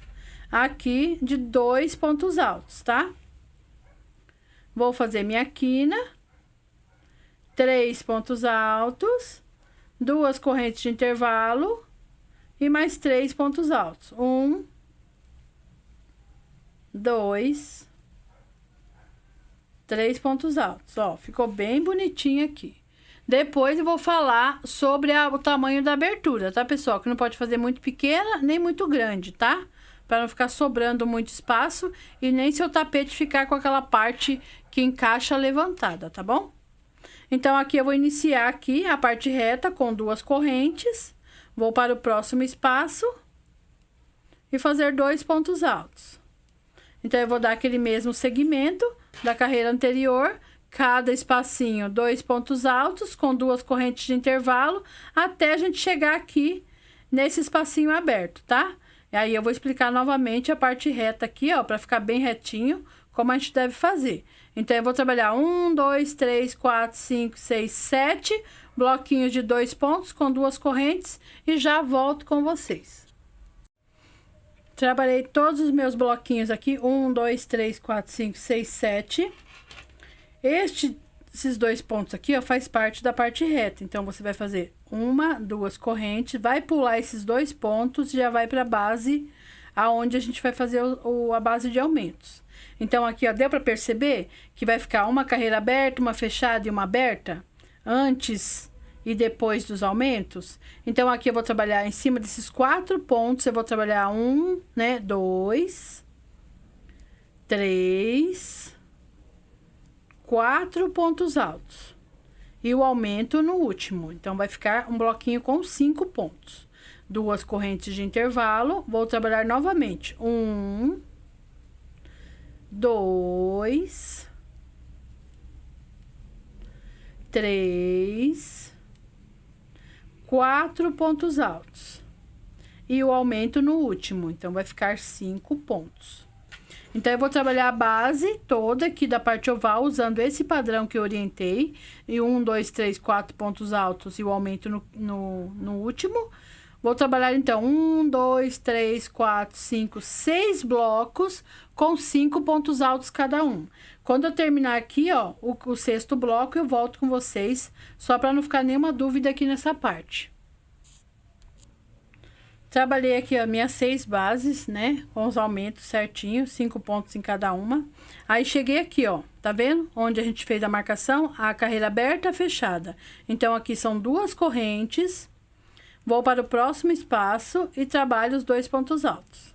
aqui de 2 pontos altos, tá? Vou fazer minha quina, 3 pontos altos, 2 correntes de intervalo e mais 3 pontos altos. 1, 2, 3 pontos altos. Ó, ficou bem bonitinho aqui. Depois eu vou falar sobre o tamanho da abertura, tá, pessoal? Que não pode fazer muito pequena nem muito grande, tá? Para não ficar sobrando muito espaço e nem seu tapete ficar com aquela parte que encaixa levantada, tá bom? Então, aqui eu vou iniciar aqui a parte reta com 2 correntes. Vou para o próximo espaço e fazer 2 pontos altos. Então, eu vou dar aquele mesmo segmento da carreira anterior, cada espacinho 2 pontos altos com 2 correntes de intervalo, até a gente chegar aqui nesse espacinho aberto, tá? E aí eu vou explicar novamente a parte reta aqui, ó, para ficar bem retinho, como a gente deve fazer. Então, eu vou trabalhar 1, 2, 3, 4, 5, 6, 7 bloquinhos de 2 pontos com 2 correntes e já volto com vocês. Trabalhei todos os meus bloquinhos aqui, 1, 2, 3, 4, 5, 6, 7. Esses 2 pontos aqui, ó, faz parte da parte reta. Então, você vai fazer 1, 2 correntes, vai pular esses 2 pontos e já vai para a base, aonde a gente vai fazer a base de aumentos. Então, aqui, ó, deu para perceber que vai ficar uma carreira aberta, uma fechada e uma aberta, antes e depois dos aumentos. Então, aqui eu vou trabalhar em cima desses 4 pontos, eu vou trabalhar 1, né, 2, 3, 4 pontos altos. E o aumento no último. Então, vai ficar um bloquinho com 5 pontos. 2 correntes de intervalo, vou trabalhar novamente. 1, 2, 3, 4 pontos altos. E o aumento no último, então vai ficar 5 pontos. Então, eu vou trabalhar a base toda aqui da parte oval, usando esse padrão que eu orientei. E 1, 2, 3, 4 pontos altos e o aumento no último. Vou trabalhar, então, 1, 2, 3, 4, 5, 6 blocos com 5 pontos altos cada um. Quando eu terminar aqui, ó, o 6º bloco, eu volto com vocês, só para não ficar nenhuma dúvida aqui nessa parte. Trabalhei aqui as minhas 6 bases, né, com os aumentos certinho, 5 pontos em cada uma. Aí, cheguei aqui, ó, tá vendo? Onde a gente fez a marcação, a carreira aberta, fechada. Então, aqui são 2 correntes. Vou para o próximo espaço e trabalho os 2 pontos altos.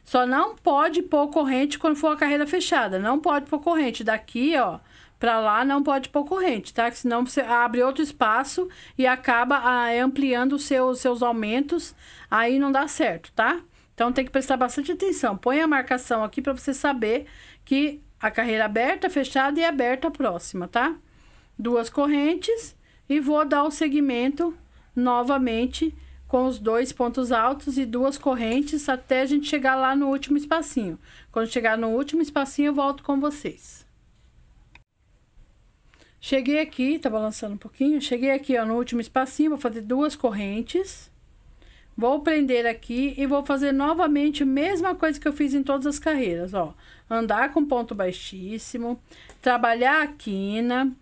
Só não pode pôr corrente quando for a carreira fechada. Não pode pôr corrente. Daqui, ó, pra lá não pode pôr corrente, tá? Que senão você abre outro espaço e acaba ampliando os seus aumentos. Aí não dá certo, tá? Então, tem que prestar bastante atenção. Põe a marcação aqui pra você saber que a carreira aberta, fechada e aberta próxima, tá? 2 correntes e vou dar o segmento novamente com os 2 pontos altos e 2 correntes até a gente chegar lá no último espacinho. Quando chegar no último espacinho, eu volto com vocês. Cheguei aqui, tá balançando um pouquinho. Cheguei aqui, ó, no último espacinho, vou fazer 2 correntes. Vou prender aqui e vou fazer novamente a mesma coisa que eu fiz em todas as carreiras, ó. Andar com ponto baixíssimo, trabalhar a quina,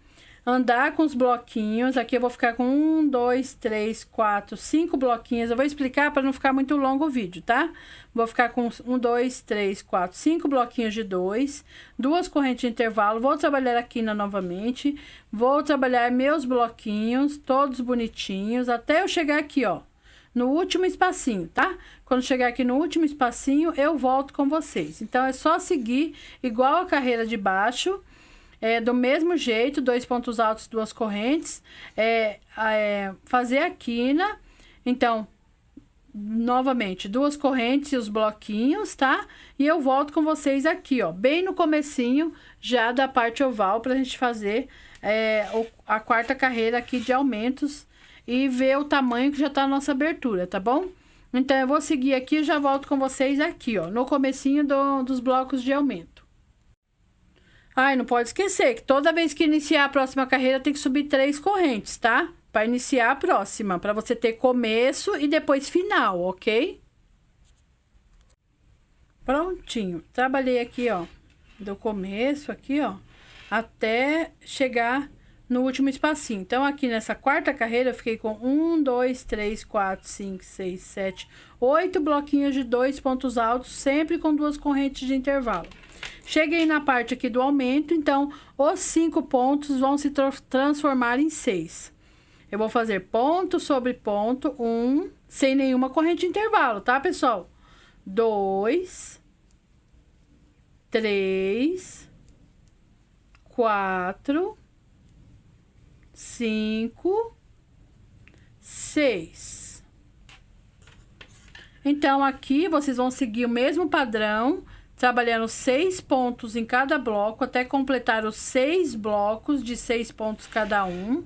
andar com os bloquinhos. Aqui eu vou ficar com 1, 2, 3, 4, 5 bloquinhos. Eu vou explicar para não ficar muito longo o vídeo, tá? Vou ficar com 1, 2, 3, 4, 5 bloquinhos de 2, 2 correntes de intervalo. Vou trabalhar a quina novamente. Vou trabalhar meus bloquinhos, todos bonitinhos, até eu chegar aqui, ó, no último espacinho, tá? Quando chegar aqui no último espacinho, eu volto com vocês. Então, é só seguir igual a carreira de baixo. Do mesmo jeito, 2 pontos altos, 2 correntes, fazer a quina. Então, novamente, 2 correntes e os bloquinhos, tá? E eu volto com vocês aqui, ó, bem no comecinho já da parte oval, pra gente fazer a 4ª carreira aqui de aumentos e ver o tamanho que já tá a nossa abertura, tá bom? Então, eu vou seguir aqui e já volto com vocês aqui, ó, no comecinho dos blocos de aumento. Ai, não pode esquecer que toda vez que iniciar a próxima carreira tem que subir 3 correntes, tá? Para iniciar a próxima, para você ter começo e depois final, ok? Prontinho. Trabalhei aqui, ó, do começo aqui, ó, até chegar no último espacinho. Então, aqui nessa 4ª carreira eu fiquei com 1, 2, 3, 4, 5, 6, 7, 8 bloquinhos de 2 pontos altos, sempre com 2 correntes de intervalo. Cheguei na parte aqui do aumento, então, os 5 pontos vão se transformar em 6. Eu vou fazer ponto sobre ponto, 1, sem nenhuma corrente de intervalo, tá, pessoal? 2, 3, 4, 5, 6. Então, aqui, vocês vão seguir o mesmo padrão, trabalhando 6 pontos em cada bloco, até completar os 6 blocos de 6 pontos cada um.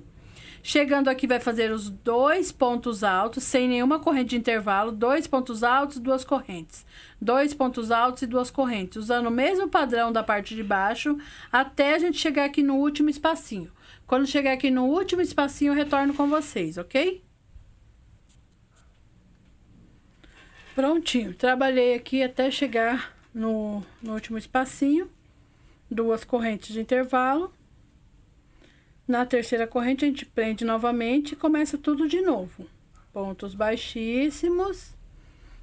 Chegando aqui, vai fazer os 2 pontos altos, sem nenhuma corrente de intervalo, 2 pontos altos, 2 correntes. 2 pontos altos e 2 correntes, usando o mesmo padrão da parte de baixo, até a gente chegar aqui no último espacinho. Quando chegar aqui no último espacinho, eu retorno com vocês, ok? Prontinho, trabalhei aqui até chegar no último espacinho, 2 correntes de intervalo. Na terceira corrente, a gente prende novamente e começa tudo de novo. Pontos baixíssimos,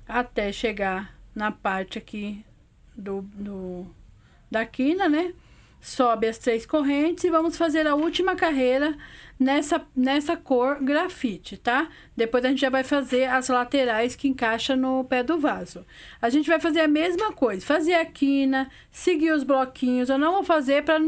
até chegar na parte aqui da quina, né? Sobe as 3 correntes e vamos fazer a última carreira nessa cor grafite, tá? Depois a gente já vai fazer as laterais que encaixa no pé do vaso. A gente vai fazer a mesma coisa, fazer a quina, seguir os bloquinhos. Eu não vou fazer para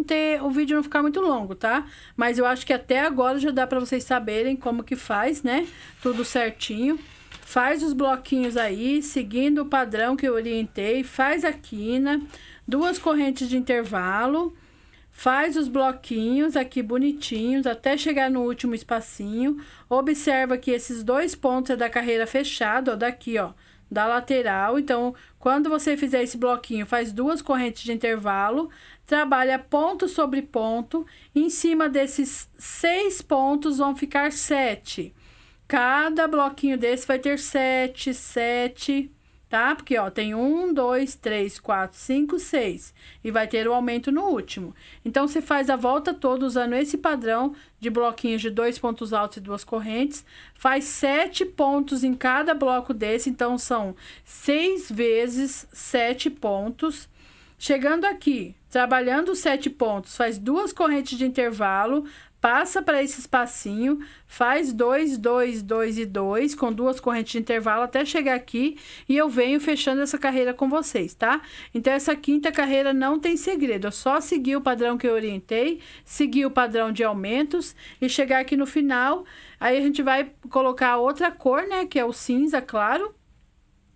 o vídeo não ficar muito longo, tá? Mas eu acho que até agora já dá para vocês saberem como que faz, né? Tudo certinho. Faz os bloquinhos aí, seguindo o padrão que eu orientei, faz a quina, 2 correntes de intervalo, faz os bloquinhos aqui bonitinhos, até chegar no último espacinho. Observa que esses 2 pontos é da carreira fechada, ó, daqui, ó, da lateral. Então, quando você fizer esse bloquinho, faz 2 correntes de intervalo, trabalha ponto sobre ponto, em cima desses 6 pontos vão ficar 7. Cada bloquinho desse vai ter 7, 7, tá? Porque, ó, tem 1, 2, 3, 4, 5, 6. E vai ter o aumento no último. Então, você faz a volta toda usando esse padrão de bloquinhos de 2 pontos altos e 2 correntes. Faz 7 pontos em cada bloco desse. Então, são 6 vezes 7 pontos. Chegando aqui, trabalhando os 7 pontos, faz 2 correntes de intervalo. Passa para esse espacinho, faz 2, 2, 2 e 2, com 2 correntes de intervalo até chegar aqui e eu venho fechando essa carreira com vocês, tá? Então, essa quinta carreira não tem segredo, é só seguir o padrão que eu orientei, seguir o padrão de aumentos e chegar aqui no final, aí a gente vai colocar outra cor, né, que é o cinza claro,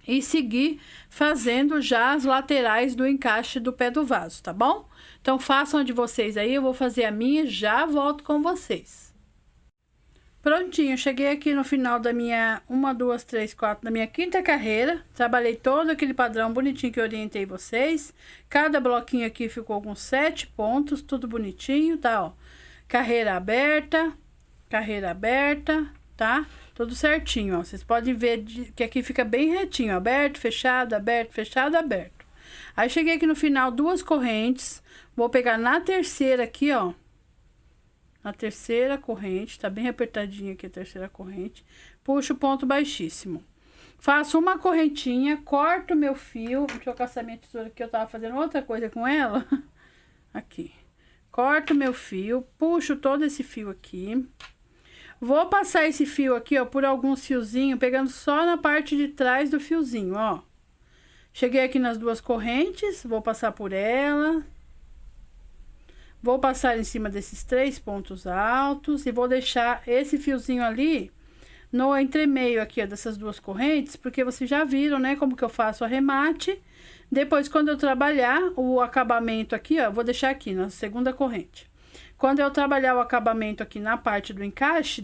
e seguir fazendo já as laterais do encaixe do pé do vaso, tá bom? Então, façam a de vocês aí, eu vou fazer a minha e já volto com vocês. Prontinho, cheguei aqui no final da minha 1, 2, 3, 4, da minha quinta carreira. Trabalhei todo aquele padrão bonitinho que eu orientei vocês. Cada bloquinho aqui ficou com 7 pontos, tudo bonitinho, tá, ó. Carreira aberta, tá? Tudo certinho, ó. Vocês podem ver que aqui fica bem retinho, aberto, fechado, aberto, fechado, aberto. Aí, cheguei aqui no final, 2 correntes. Vou pegar na terceira aqui, ó. Na terceira corrente, tá bem apertadinha aqui a terceira corrente. Puxo o ponto baixíssimo. Faço uma correntinha, corto meu fio. Deixa eu caçar minha tesoura aqui, eu tava fazendo outra coisa com ela. Aqui. Corto meu fio, puxo todo esse fio aqui. Vou passar esse fio aqui, ó, por alguns fiozinhos, pegando só na parte de trás do fiozinho, ó. Cheguei aqui nas 2 correntes, vou passar por ela. Vou passar em cima desses 3 pontos altos e vou deixar esse fiozinho ali no entremeio aqui, ó, dessas 2 correntes, porque vocês já viram, né, como que eu faço o arremate. Depois, quando eu trabalhar o acabamento aqui, ó, vou deixar aqui na segunda corrente. Quando eu trabalhar o acabamento aqui na parte do encaixe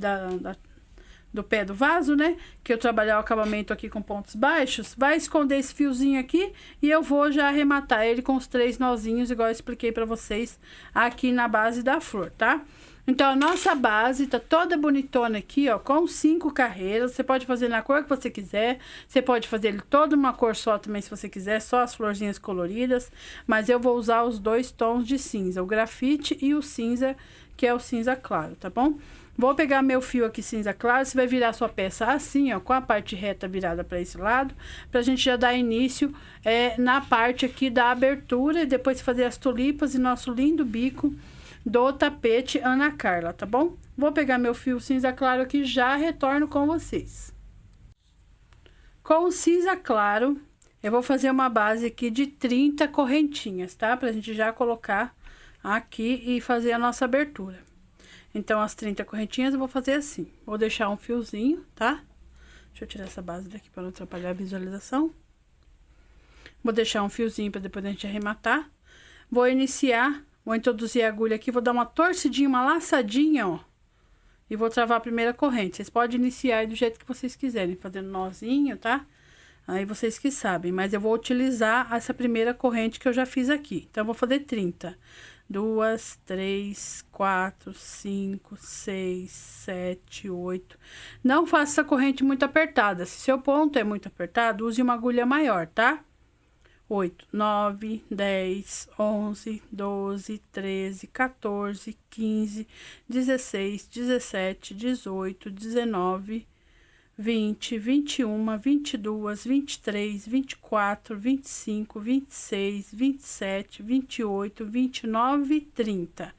do pé do vaso, né? Que eu trabalhar o acabamento aqui com pontos baixos, vai esconder esse fiozinho aqui e eu vou já arrematar ele com os 3 nozinhos, igual eu expliquei pra vocês aqui na base da flor, tá? Então, a nossa base tá toda bonitona aqui, ó, com 5 carreiras. Você pode fazer na cor que você quiser, você pode fazer ele todo uma cor só também, se você quiser, só as florzinhas coloridas. Mas eu vou usar os 2 tons de cinza, o grafite e o cinza, que é o cinza claro, tá bom? Vou pegar meu fio aqui cinza claro, você vai virar sua peça assim, ó, com a parte reta virada para esse lado, pra gente já dar início na parte aqui da abertura e depois fazer as tulipas e nosso lindo bico do tapete Ana Carla, tá bom? Vou pegar meu fio cinza claro aqui e já retorno com vocês. Com o cinza claro, eu vou fazer uma base aqui de 30 correntinhas, tá? Pra gente já colocar aqui e fazer a nossa abertura. Então, as 30 correntinhas eu vou fazer assim. Vou deixar um fiozinho, tá? Deixa eu tirar essa base daqui para não atrapalhar a visualização. Vou deixar um fiozinho para depois a gente arrematar. Vou iniciar, vou introduzir a agulha aqui, vou dar uma torcidinha, uma laçadinha, ó. e vou travar a primeira corrente. Vocês podem iniciar aí do jeito que vocês quiserem, fazendo nozinho, tá? Aí vocês que sabem, mas eu vou utilizar essa primeira corrente que eu já fiz aqui. Então, eu vou fazer 30. 2, 3, 4, 5, 6, 7, 8. Não faça essa corrente muito apertada. Se seu ponto é muito apertado, use uma agulha maior, tá? 8, 9, 10, 11, 12, 13, 14, 15, 16, 17, 18, 19, 20, 21, 22, 23, 24, 25, 26, 27, 28, 29 e 30.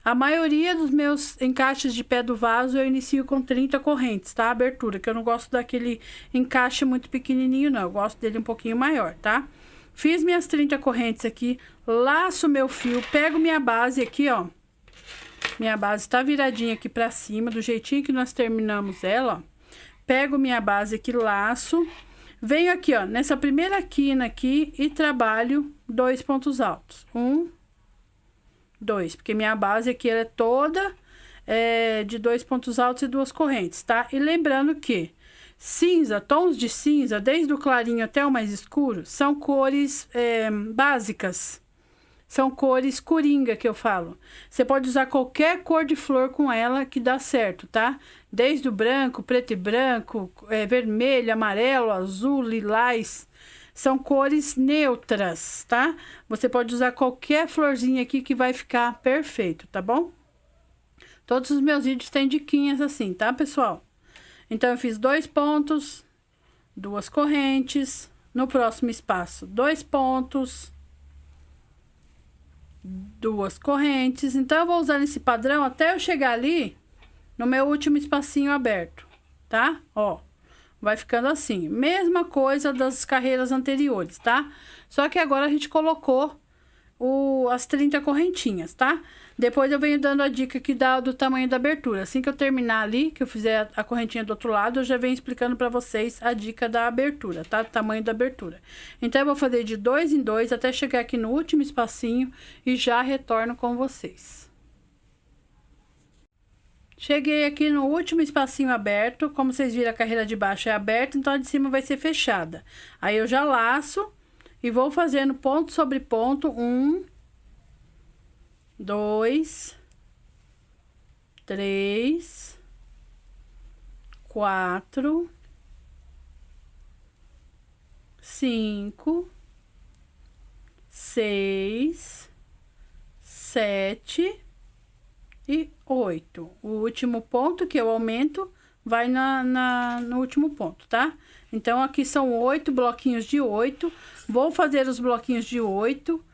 A maioria dos meus encaixes de pé do vaso eu inicio com 30 correntes, tá? Abertura, que eu não gosto daquele encaixe muito pequenininho, não. Eu gosto dele um pouquinho maior, tá? Fiz minhas 30 correntes aqui, laço meu fio, pego minha base aqui, ó. Minha base tá viradinha aqui pra cima, do jeitinho que nós terminamos ela, ó. Pego minha base aqui, laço, venho aqui, ó, nessa primeira quina aqui e trabalho 2 pontos altos. 1, 2, porque minha base aqui ela é toda de 2 pontos altos e 2 correntes, tá? E lembrando que cinza, tons de cinza, desde o clarinho até o mais escuro, são cores básicas. São cores coringa que eu falo. Você pode usar qualquer cor de flor com ela que dá certo, tá? Desde o branco, preto e branco, vermelho, amarelo, azul, lilás. São cores neutras, tá? Você pode usar qualquer florzinha aqui que vai ficar perfeito, tá bom? Todos os meus vídeos têm diquinhas assim, tá, pessoal? Então, eu fiz 2 pontos, 2 correntes. No próximo espaço, 2 pontos, 2 correntes. Então, eu vou usar esse padrão até eu chegar ali no meu último espacinho aberto, tá? Ó, vai ficando assim. Mesma coisa das carreiras anteriores, tá? Só que agora a gente colocou as 30 correntinhas, tá? Depois eu venho dando a dica aqui do tamanho da abertura. Assim que eu terminar ali, que eu fizer a correntinha do outro lado, eu já venho explicando pra vocês a dica da abertura, tá? O tamanho da abertura. Então, eu vou fazer de 2 em 2 até chegar aqui no último espacinho e já retorno com vocês. Cheguei aqui no último espacinho aberto. Como vocês viram, a carreira de baixo é aberta, então a de cima vai ser fechada. Aí, eu já laço e vou fazendo ponto sobre ponto. 1, 2, 3, 4, 5, 6, 7 e 8. O último ponto que eu aumento vai no último ponto, tá? Então, aqui são 8 bloquinhos de 8. Vou fazer os bloquinhos de 8.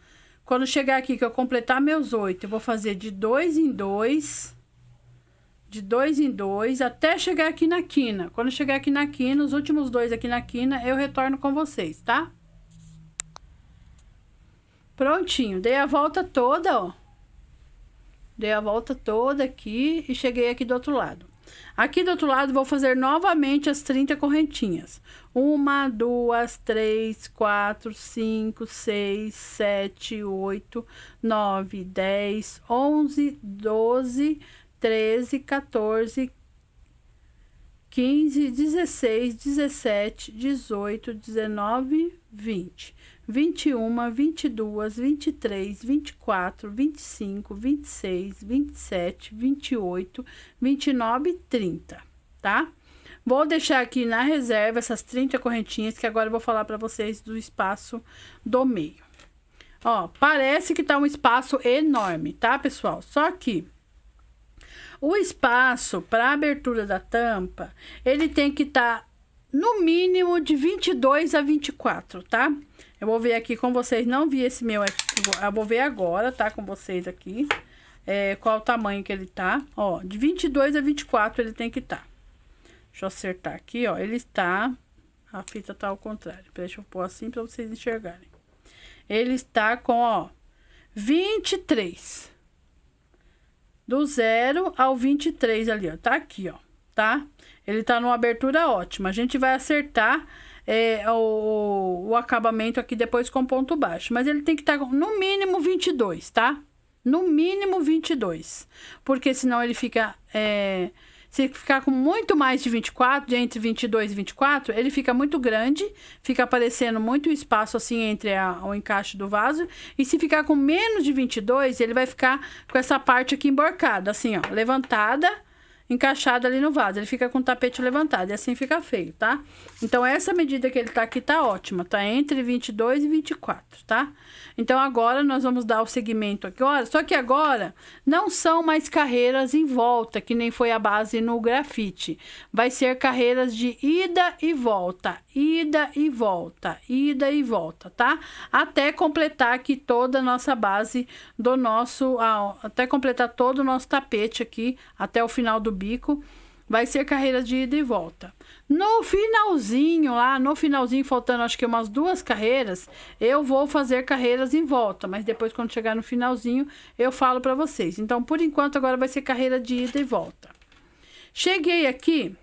Quando chegar aqui, que eu completar meus 8, eu vou fazer de 2 em 2. De 2 em 2, até chegar aqui na quina. Quando chegar aqui na quina, os últimos 2 aqui na quina, eu retorno com vocês, tá? Prontinho. Dei a volta toda, ó. Dei a volta toda aqui e cheguei aqui do outro lado. Aqui do outro lado, vou fazer novamente as 30 correntinhas. 1, 2, 3, 4, 5, 6, 7, 8, 9, 10, 11, 12, 13, 14, 15, 16, 17, 18, 19, 20. 21, 22, 23, 24, 25, 26, 27, 28, 29 e 30, tá? Vou deixar aqui na reserva essas 30 correntinhas, que agora eu vou falar pra vocês do espaço do meio. Ó, parece que tá um espaço enorme, tá, pessoal? Só que o espaço para abertura da tampa, ele tem que estar no mínimo de 22 a 24, tá? Eu vou ver aqui com vocês, não vi esse meu aqui, eu vou ver agora, tá, com vocês aqui, qual o tamanho que ele tá. Ó, de 22 a 24 ele tem que estar. Deixa eu acertar aqui, ó, ele está, a fita tá ao contrário, deixa eu pôr assim para vocês enxergarem. Ele está com, ó, 23. Do 0 ao 23 ali, ó, tá aqui, ó, tá? Ele tá numa abertura ótima. A gente vai acertar o acabamento aqui depois com ponto baixo. Mas ele tem que estar no mínimo 22, tá? No mínimo 22. Porque senão ele fica... se ficar com muito mais de 24, de entre 22 e 24, ele fica muito grande, fica aparecendo muito espaço assim entre o encaixe do vaso. E se ficar com menos de 22, ele vai ficar com essa parte aqui emborcada, assim, ó, levantada, encaixada ali no vaso. Ele fica com o tapete levantado e assim fica feio, tá? Então, essa medida que ele tá aqui tá ótima, tá entre 22 e 24, tá? Então, agora nós vamos dar o segmento agora, só que agora não são mais carreiras em volta, que nem foi a base no grafite. Vai ser carreiras de ida e volta, ida e volta, ida e volta, tá? Até completar aqui toda a nossa base do nosso, até completar todo o nosso tapete aqui, até o final do bico, vai ser carreiras de ida e volta. No finalzinho, faltando acho que umas 2 carreiras, eu vou fazer carreiras em volta, mas depois quando chegar no finalzinho, eu falo para vocês. Então, por enquanto, agora vai ser carreira de ida e volta. Cheguei aqui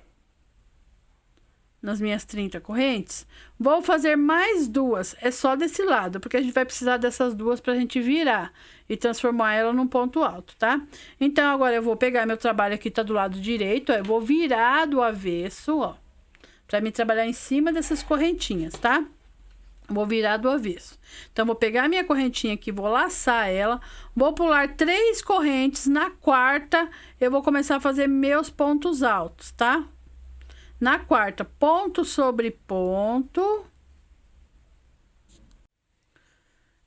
nas minhas 30 correntes, vou fazer mais 2, é só desse lado, porque a gente vai precisar dessas 2 pra gente virar e transformar ela num ponto alto, tá? Então, agora eu vou pegar meu trabalho aqui, tá do lado direito, ó, eu vou virar do avesso, ó, pra me trabalhar em cima dessas correntinhas, tá? Vou virar do avesso. Então, vou pegar minha correntinha aqui, vou laçar ela, vou pular 3 correntes, na quarta eu vou começar a fazer meus pontos altos, tá? Na quarta, ponto sobre ponto.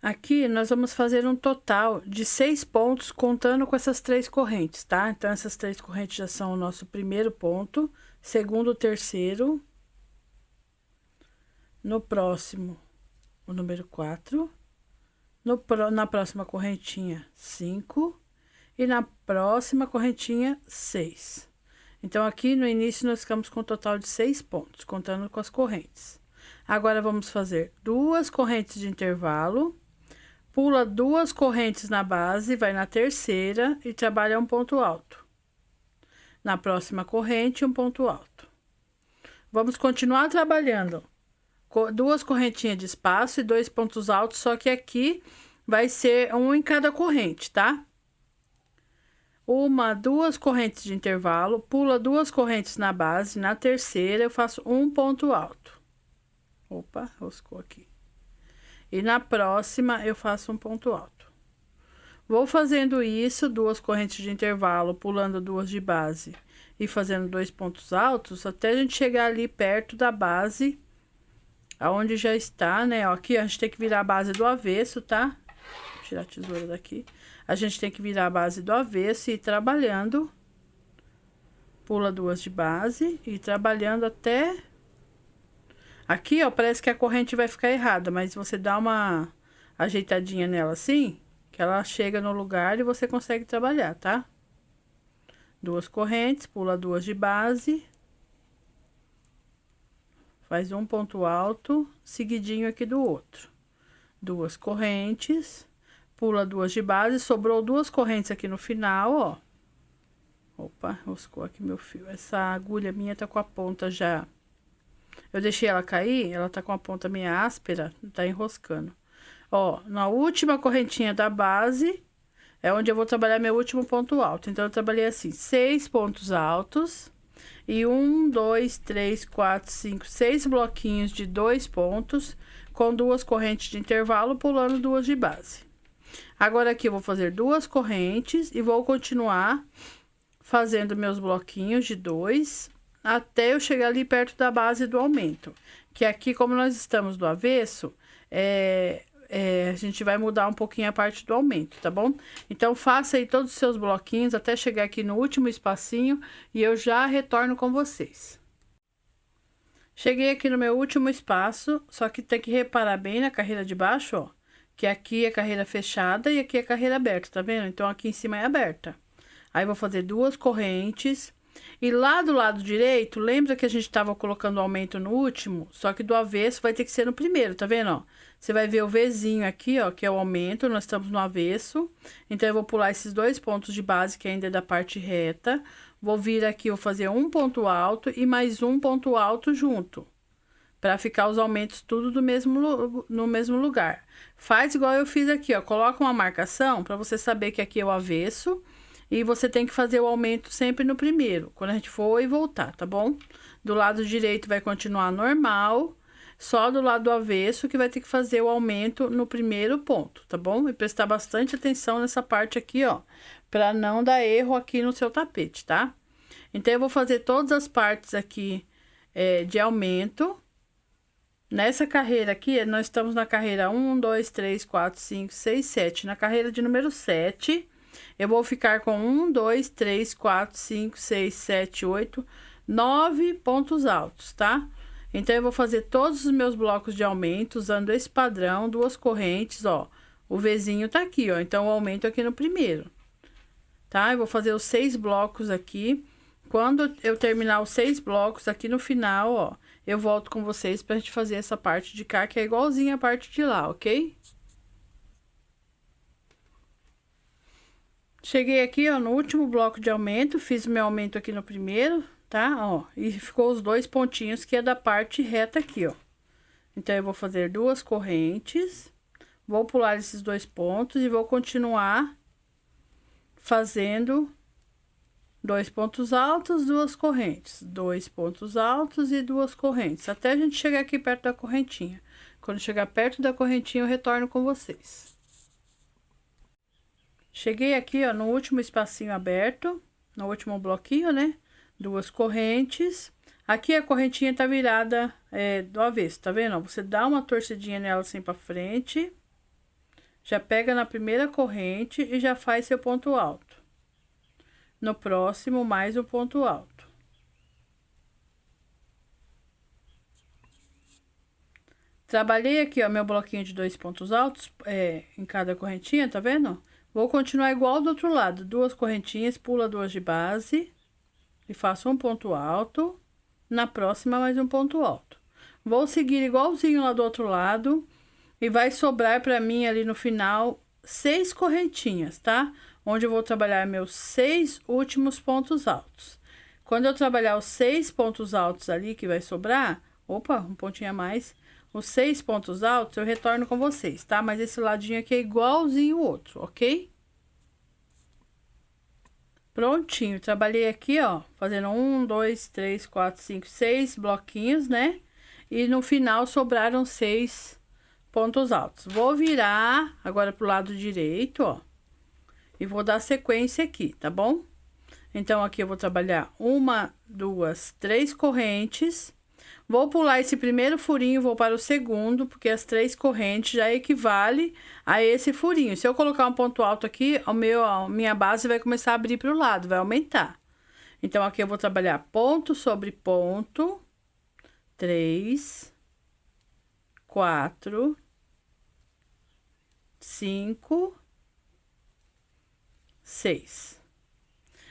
Aqui, nós vamos fazer um total de 6 pontos, contando com essas 3 correntes, tá? Então, essas 3 correntes já são o nosso primeiro ponto, segundo, terceiro. No próximo, o número 4. Na próxima correntinha, 5. E na próxima correntinha, 6. Então, aqui no início, nós ficamos com um total de 6 pontos, contando com as correntes. Agora, vamos fazer 2 correntes de intervalo, pula 2 correntes na base, vai na terceira e trabalha um ponto alto. Na próxima corrente, um ponto alto. Vamos continuar trabalhando 2 correntinhas de espaço e 2 pontos altos, só que aqui vai ser um em cada corrente, tá? 2 correntes de intervalo, pula 2 correntes na base, na terceira eu faço um ponto alto. Opa, roscou aqui. E na próxima eu faço um ponto alto. Vou fazendo isso, 2 correntes de intervalo, pulando 2 de base e fazendo 2 pontos altos, até a gente chegar ali perto da base, aonde já está, né? Ó, aqui a gente tem que virar a base do avesso, tá? Vou tirar a tesoura daqui. A gente tem que virar a base do avesso e ir trabalhando. Pula 2 de base e ir trabalhando até... Aqui, ó, parece que a corrente vai ficar errada, mas você dá uma ajeitadinha nela assim, que ela chega no lugar e você consegue trabalhar, tá? 2 correntes, pula 2 de base. Faz um ponto alto, seguidinho aqui do outro. 2 correntes... Pula 2 de base, sobrou 2 correntes aqui no final, ó. Opa, roscou aqui meu fio. Essa agulha minha tá com a ponta já... Eu deixei ela cair, ela tá com a ponta meio áspera, tá enroscando. Ó, na última correntinha da base, é onde eu vou trabalhar meu último ponto alto. Então, eu trabalhei assim, 6 pontos altos. E 1, 2, 3, 4, 5, 6 bloquinhos de 2 pontos, com 2 correntes de intervalo, pulando 2 de base. Agora, aqui eu vou fazer 2 correntes e vou continuar fazendo meus bloquinhos de 2 até eu chegar ali perto da base do aumento. Que aqui, como nós estamos do avesso, a gente vai mudar um pouquinho a parte do aumento, tá bom? Então, faça aí todos os seus bloquinhos até chegar aqui no último espacinho e eu já retorno com vocês. Cheguei aqui no meu último espaço, só que tem que reparar bem na carreira de baixo, ó. Que aqui é carreira fechada e aqui é carreira aberta, tá vendo? Então, aqui em cima é aberta. Aí, vou fazer 2 correntes. E lá do lado direito, lembra que a gente tava colocando o aumento no último? Só que do avesso vai ter que ser no primeiro, tá vendo, ó? Você vai ver o Vzinho aqui, ó, que é o aumento, nós estamos no avesso. Então, eu vou pular esses 2 pontos de base, que ainda é da parte reta. Vou vir aqui, vou fazer um ponto alto e mais um ponto alto junto. para ficar os aumentos tudo no mesmo lugar. Faz igual eu fiz aqui, ó. Coloca uma marcação para você saber que aqui é o avesso. E você tem que fazer o aumento sempre no primeiro, quando a gente for e voltar, tá bom? Do lado direito vai continuar normal, só do lado do avesso que vai ter que fazer o aumento no primeiro ponto, tá bom? E prestar bastante atenção nessa parte aqui, ó, para não dar erro aqui no seu tapete, tá? Então, eu vou fazer todas as partes aqui de aumento. Nessa carreira aqui, nós estamos na carreira 1, 2, 3, 4, 5, 6, 7. Na carreira de número 7... eu vou ficar com 1, 2, 3, 4, 5, 6, 7, 8, 9 pontos altos, tá? Então, eu vou fazer todos os meus blocos de aumento usando esse padrão, 2 correntes, ó. O Vzinho tá aqui, ó. Então, o aumento aqui no primeiro, tá? Eu vou fazer os 6 blocos aqui. Quando eu terminar os 6 blocos aqui no final, ó, eu volto com vocês pra gente fazer essa parte de cá, que é igualzinha a parte de lá, ok? Cheguei aqui, ó, no último bloco de aumento, fiz o meu aumento aqui no primeiro, tá? Ó, e ficou os 2 pontinhos que é da parte reta aqui, ó. Então, eu vou fazer 2 correntes, vou pular esses 2 pontos e vou continuar fazendo 2 pontos altos, 2 correntes, 2 pontos altos e 2 correntes, até a gente chegar aqui perto da correntinha. Quando chegar perto da correntinha, eu retorno com vocês. Cheguei aqui, ó, no último espacinho aberto, no último bloquinho, né? 2 correntes. Aqui a correntinha tá virada do avesso, tá vendo? Você dá uma torcidinha nela assim pra frente, já pega na primeira corrente e já faz seu ponto alto. No próximo, mais um ponto alto. Trabalhei aqui, ó, meu bloquinho de 2 pontos altos em cada correntinha, tá vendo? Vou continuar igual do outro lado, 2 correntinhas, pula 2 de base e faço um ponto alto. Na próxima, mais um ponto alto. Vou seguir igualzinho lá do outro lado e vai sobrar para mim ali no final 6 correntinhas, tá? Onde eu vou trabalhar meus 6 últimos pontos altos. Quando eu trabalhar os 6 pontos altos ali que vai sobrar, opa, um pontinho a mais. Os 6 pontos altos eu retorno com vocês, tá? Mas esse ladinho aqui é igualzinho o outro, ok? Prontinho, trabalhei aqui, ó, fazendo 1, 2, 3, 4, 5, 6 bloquinhos, né? E no final sobraram 6 pontos altos. Vou virar agora pro lado direito, ó. E vou dar sequência aqui, tá bom? Então, aqui eu vou trabalhar 1, 2, 3 correntes. Vou pular esse primeiro furinho, vou para o segundo, porque as 3 correntes já equivale a esse furinho. Se eu colocar um ponto alto aqui, a minha base vai começar a abrir para o lado, vai aumentar. Então, aqui eu vou trabalhar ponto sobre ponto, 3, 4, 5, 6.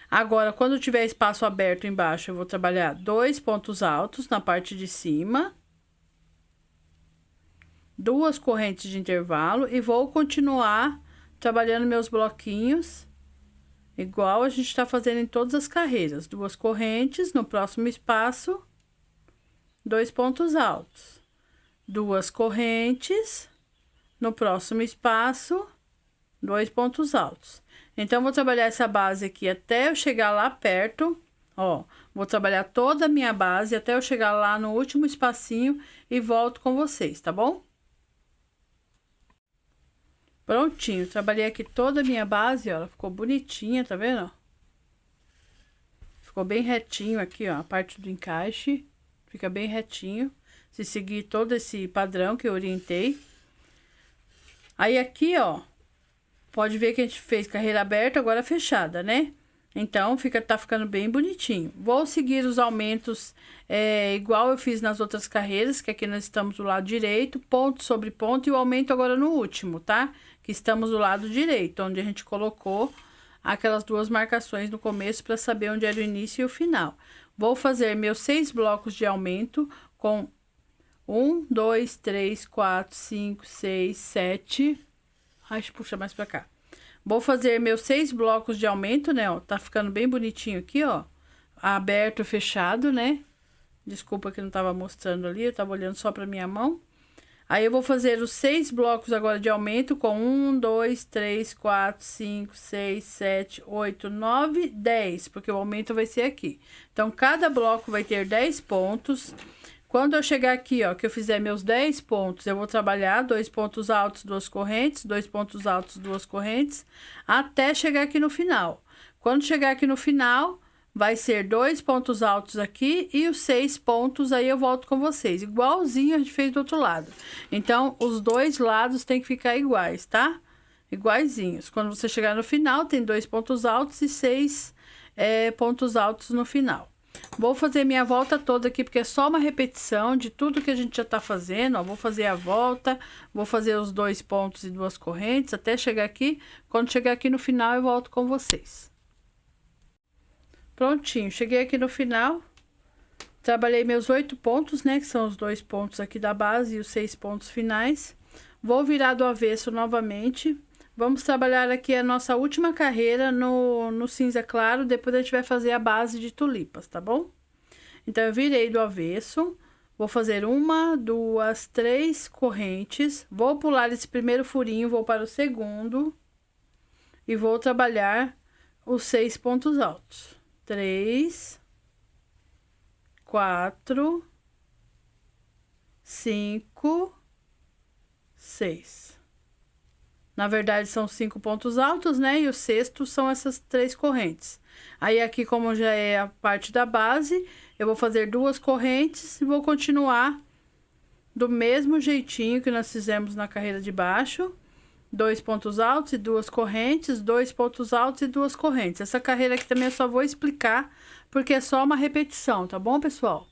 Agora, quando tiver espaço aberto embaixo, eu vou trabalhar 2 pontos altos na parte de cima, 2 correntes de intervalo e vou continuar trabalhando meus bloquinhos, igual a gente está fazendo em todas as carreiras. 2 correntes, no próximo espaço, 2 pontos altos, 2 correntes, no próximo espaço, 2 pontos altos. Então, vou trabalhar essa base aqui até eu chegar lá perto, ó. Vou trabalhar toda a minha base até eu chegar lá no último espacinho e volto com vocês, tá bom? Prontinho, trabalhei aqui toda a minha base, ó. Ela ficou bonitinha, tá vendo? Ficou bem retinho aqui, ó, a parte do encaixe. Fica bem retinho, se seguir todo esse padrão que eu orientei. Aí, aqui, ó, pode ver que a gente fez carreira aberta, agora fechada, né? Então, tá ficando bem bonitinho. Vou seguir os aumentos igual eu fiz nas outras carreiras, que aqui nós estamos do lado direito, ponto sobre ponto, e o aumento agora no último, tá? Que estamos do lado direito, onde a gente colocou aquelas 2 marcações no começo para saber onde era o início e o final. Vou fazer meus 6 blocos de aumento com 1, 2, 3, 4, 5, 6, 7... Deixa eu puxar mais pra cá. Vou fazer meus 6 blocos de aumento, né, ó. Tá ficando bem bonitinho aqui, ó. Aberto, fechado, né? Desculpa que não estava mostrando ali, eu estava olhando só para minha mão. Aí eu vou fazer os 6 blocos agora de aumento com 1, 2, 3, 4, 5, 6, 7, 8, 9, 10, porque o aumento vai ser aqui. Então, cada bloco vai ter 10 pontos. Quando eu chegar aqui, ó, que eu fizer meus 10 pontos, eu vou trabalhar 2 pontos altos, 2 correntes, 2 pontos altos, 2 correntes, até chegar aqui no final. Quando chegar aqui no final, vai ser 2 pontos altos aqui e os 6 pontos, aí eu volto com vocês. Igualzinho a gente fez do outro lado. Então, os dois lados tem que ficar iguais, tá? Iguaizinhos. Quando você chegar no final, tem 2 pontos altos e 6 pontos altos no final. Vou fazer minha volta toda aqui, porque é só uma repetição de tudo que a gente já tá fazendo, ó. Vou fazer a volta, vou fazer os 2 pontos e 2 correntes, até chegar aqui. Quando chegar aqui no final, eu volto com vocês. Prontinho, cheguei aqui no final, trabalhei meus 8 pontos, né, que são os 2 pontos aqui da base e os 6 pontos finais. Vou virar do avesso novamente. Vamos trabalhar aqui a nossa última carreira no cinza claro, depois a gente vai fazer a base de tulipas, tá bom? Então, eu virei do avesso, vou fazer 1, 2, 3 correntes, vou pular esse primeiro furinho, vou para o segundo e vou trabalhar os 6 pontos altos. 3, 4, 5, 6. Na verdade, são 5 pontos altos, né? E o sexto são essas 3 correntes. Aí, aqui, como já é a parte da base, eu vou fazer 2 correntes e vou continuar do mesmo jeitinho que nós fizemos na carreira de baixo. 2 pontos altos e 2 correntes, 2 pontos altos e 2 correntes. Essa carreira aqui também eu só vou explicar, porque é só uma repetição, tá bom, pessoal?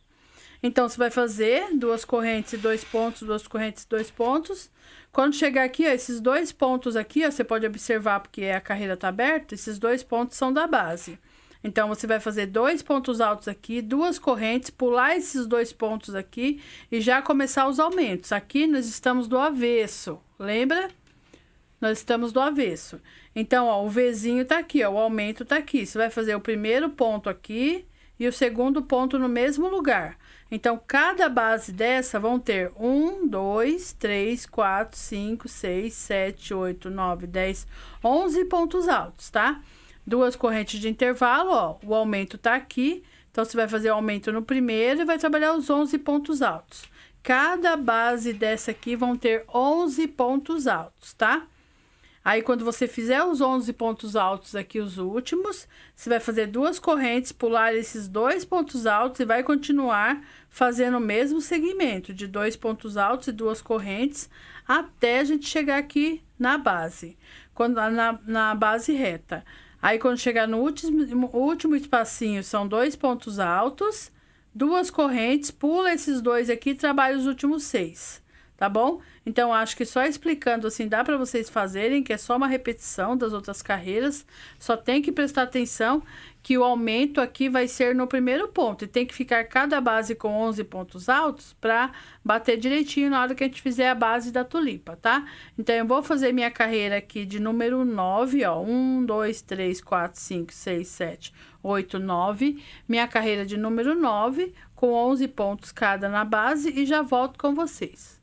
Então, você vai fazer 2 correntes e 2 pontos, 2 correntes e 2 pontos. Quando chegar aqui, ó, esses 2 pontos aqui, ó, você pode observar, porque a carreira tá aberta, esses 2 pontos são da base. Então, você vai fazer 2 pontos altos aqui, 2 correntes, pular esses 2 pontos aqui e já começar os aumentos. Aqui, nós estamos do avesso, lembra? Nós estamos do avesso. Então, ó, o Vzinho tá aqui, ó, o aumento tá aqui. Você vai fazer o primeiro ponto aqui e o segundo ponto no mesmo lugar. Então, cada base dessa vão ter 1, 2, 3, 4, 5, 6, 7, 8, 9, 10, 11 pontos altos, tá? 2 correntes de intervalo, ó, o aumento tá aqui. Então, você vai fazer o aumento no primeiro e vai trabalhar os 11 pontos altos. Cada base dessa aqui vão ter 11 pontos altos, tá? Aí, quando você fizer os 11 pontos altos aqui, os últimos, você vai fazer 2 correntes, pular esses 2 pontos altos e vai continuar fazendo o mesmo segmento de 2 pontos altos e 2 correntes até a gente chegar aqui na base, na base reta. Aí, quando chegar no último espacinho, são 2 pontos altos, 2 correntes, pula esses 2 aqui e trabalha os últimos 6. Tá bom? Então, acho que só explicando assim, dá para vocês fazerem, que é só uma repetição das outras carreiras. Só tem que prestar atenção que o aumento aqui vai ser no primeiro ponto. E tem que ficar cada base com 11 pontos altos para bater direitinho na hora que a gente fizer a base da tulipa, tá? Então, eu vou fazer minha carreira aqui de número 9, ó. 1, 2, 3, 4, 5, 6, 7, 8, 9. Minha carreira de número 9, com 11 pontos cada na base e já volto com vocês.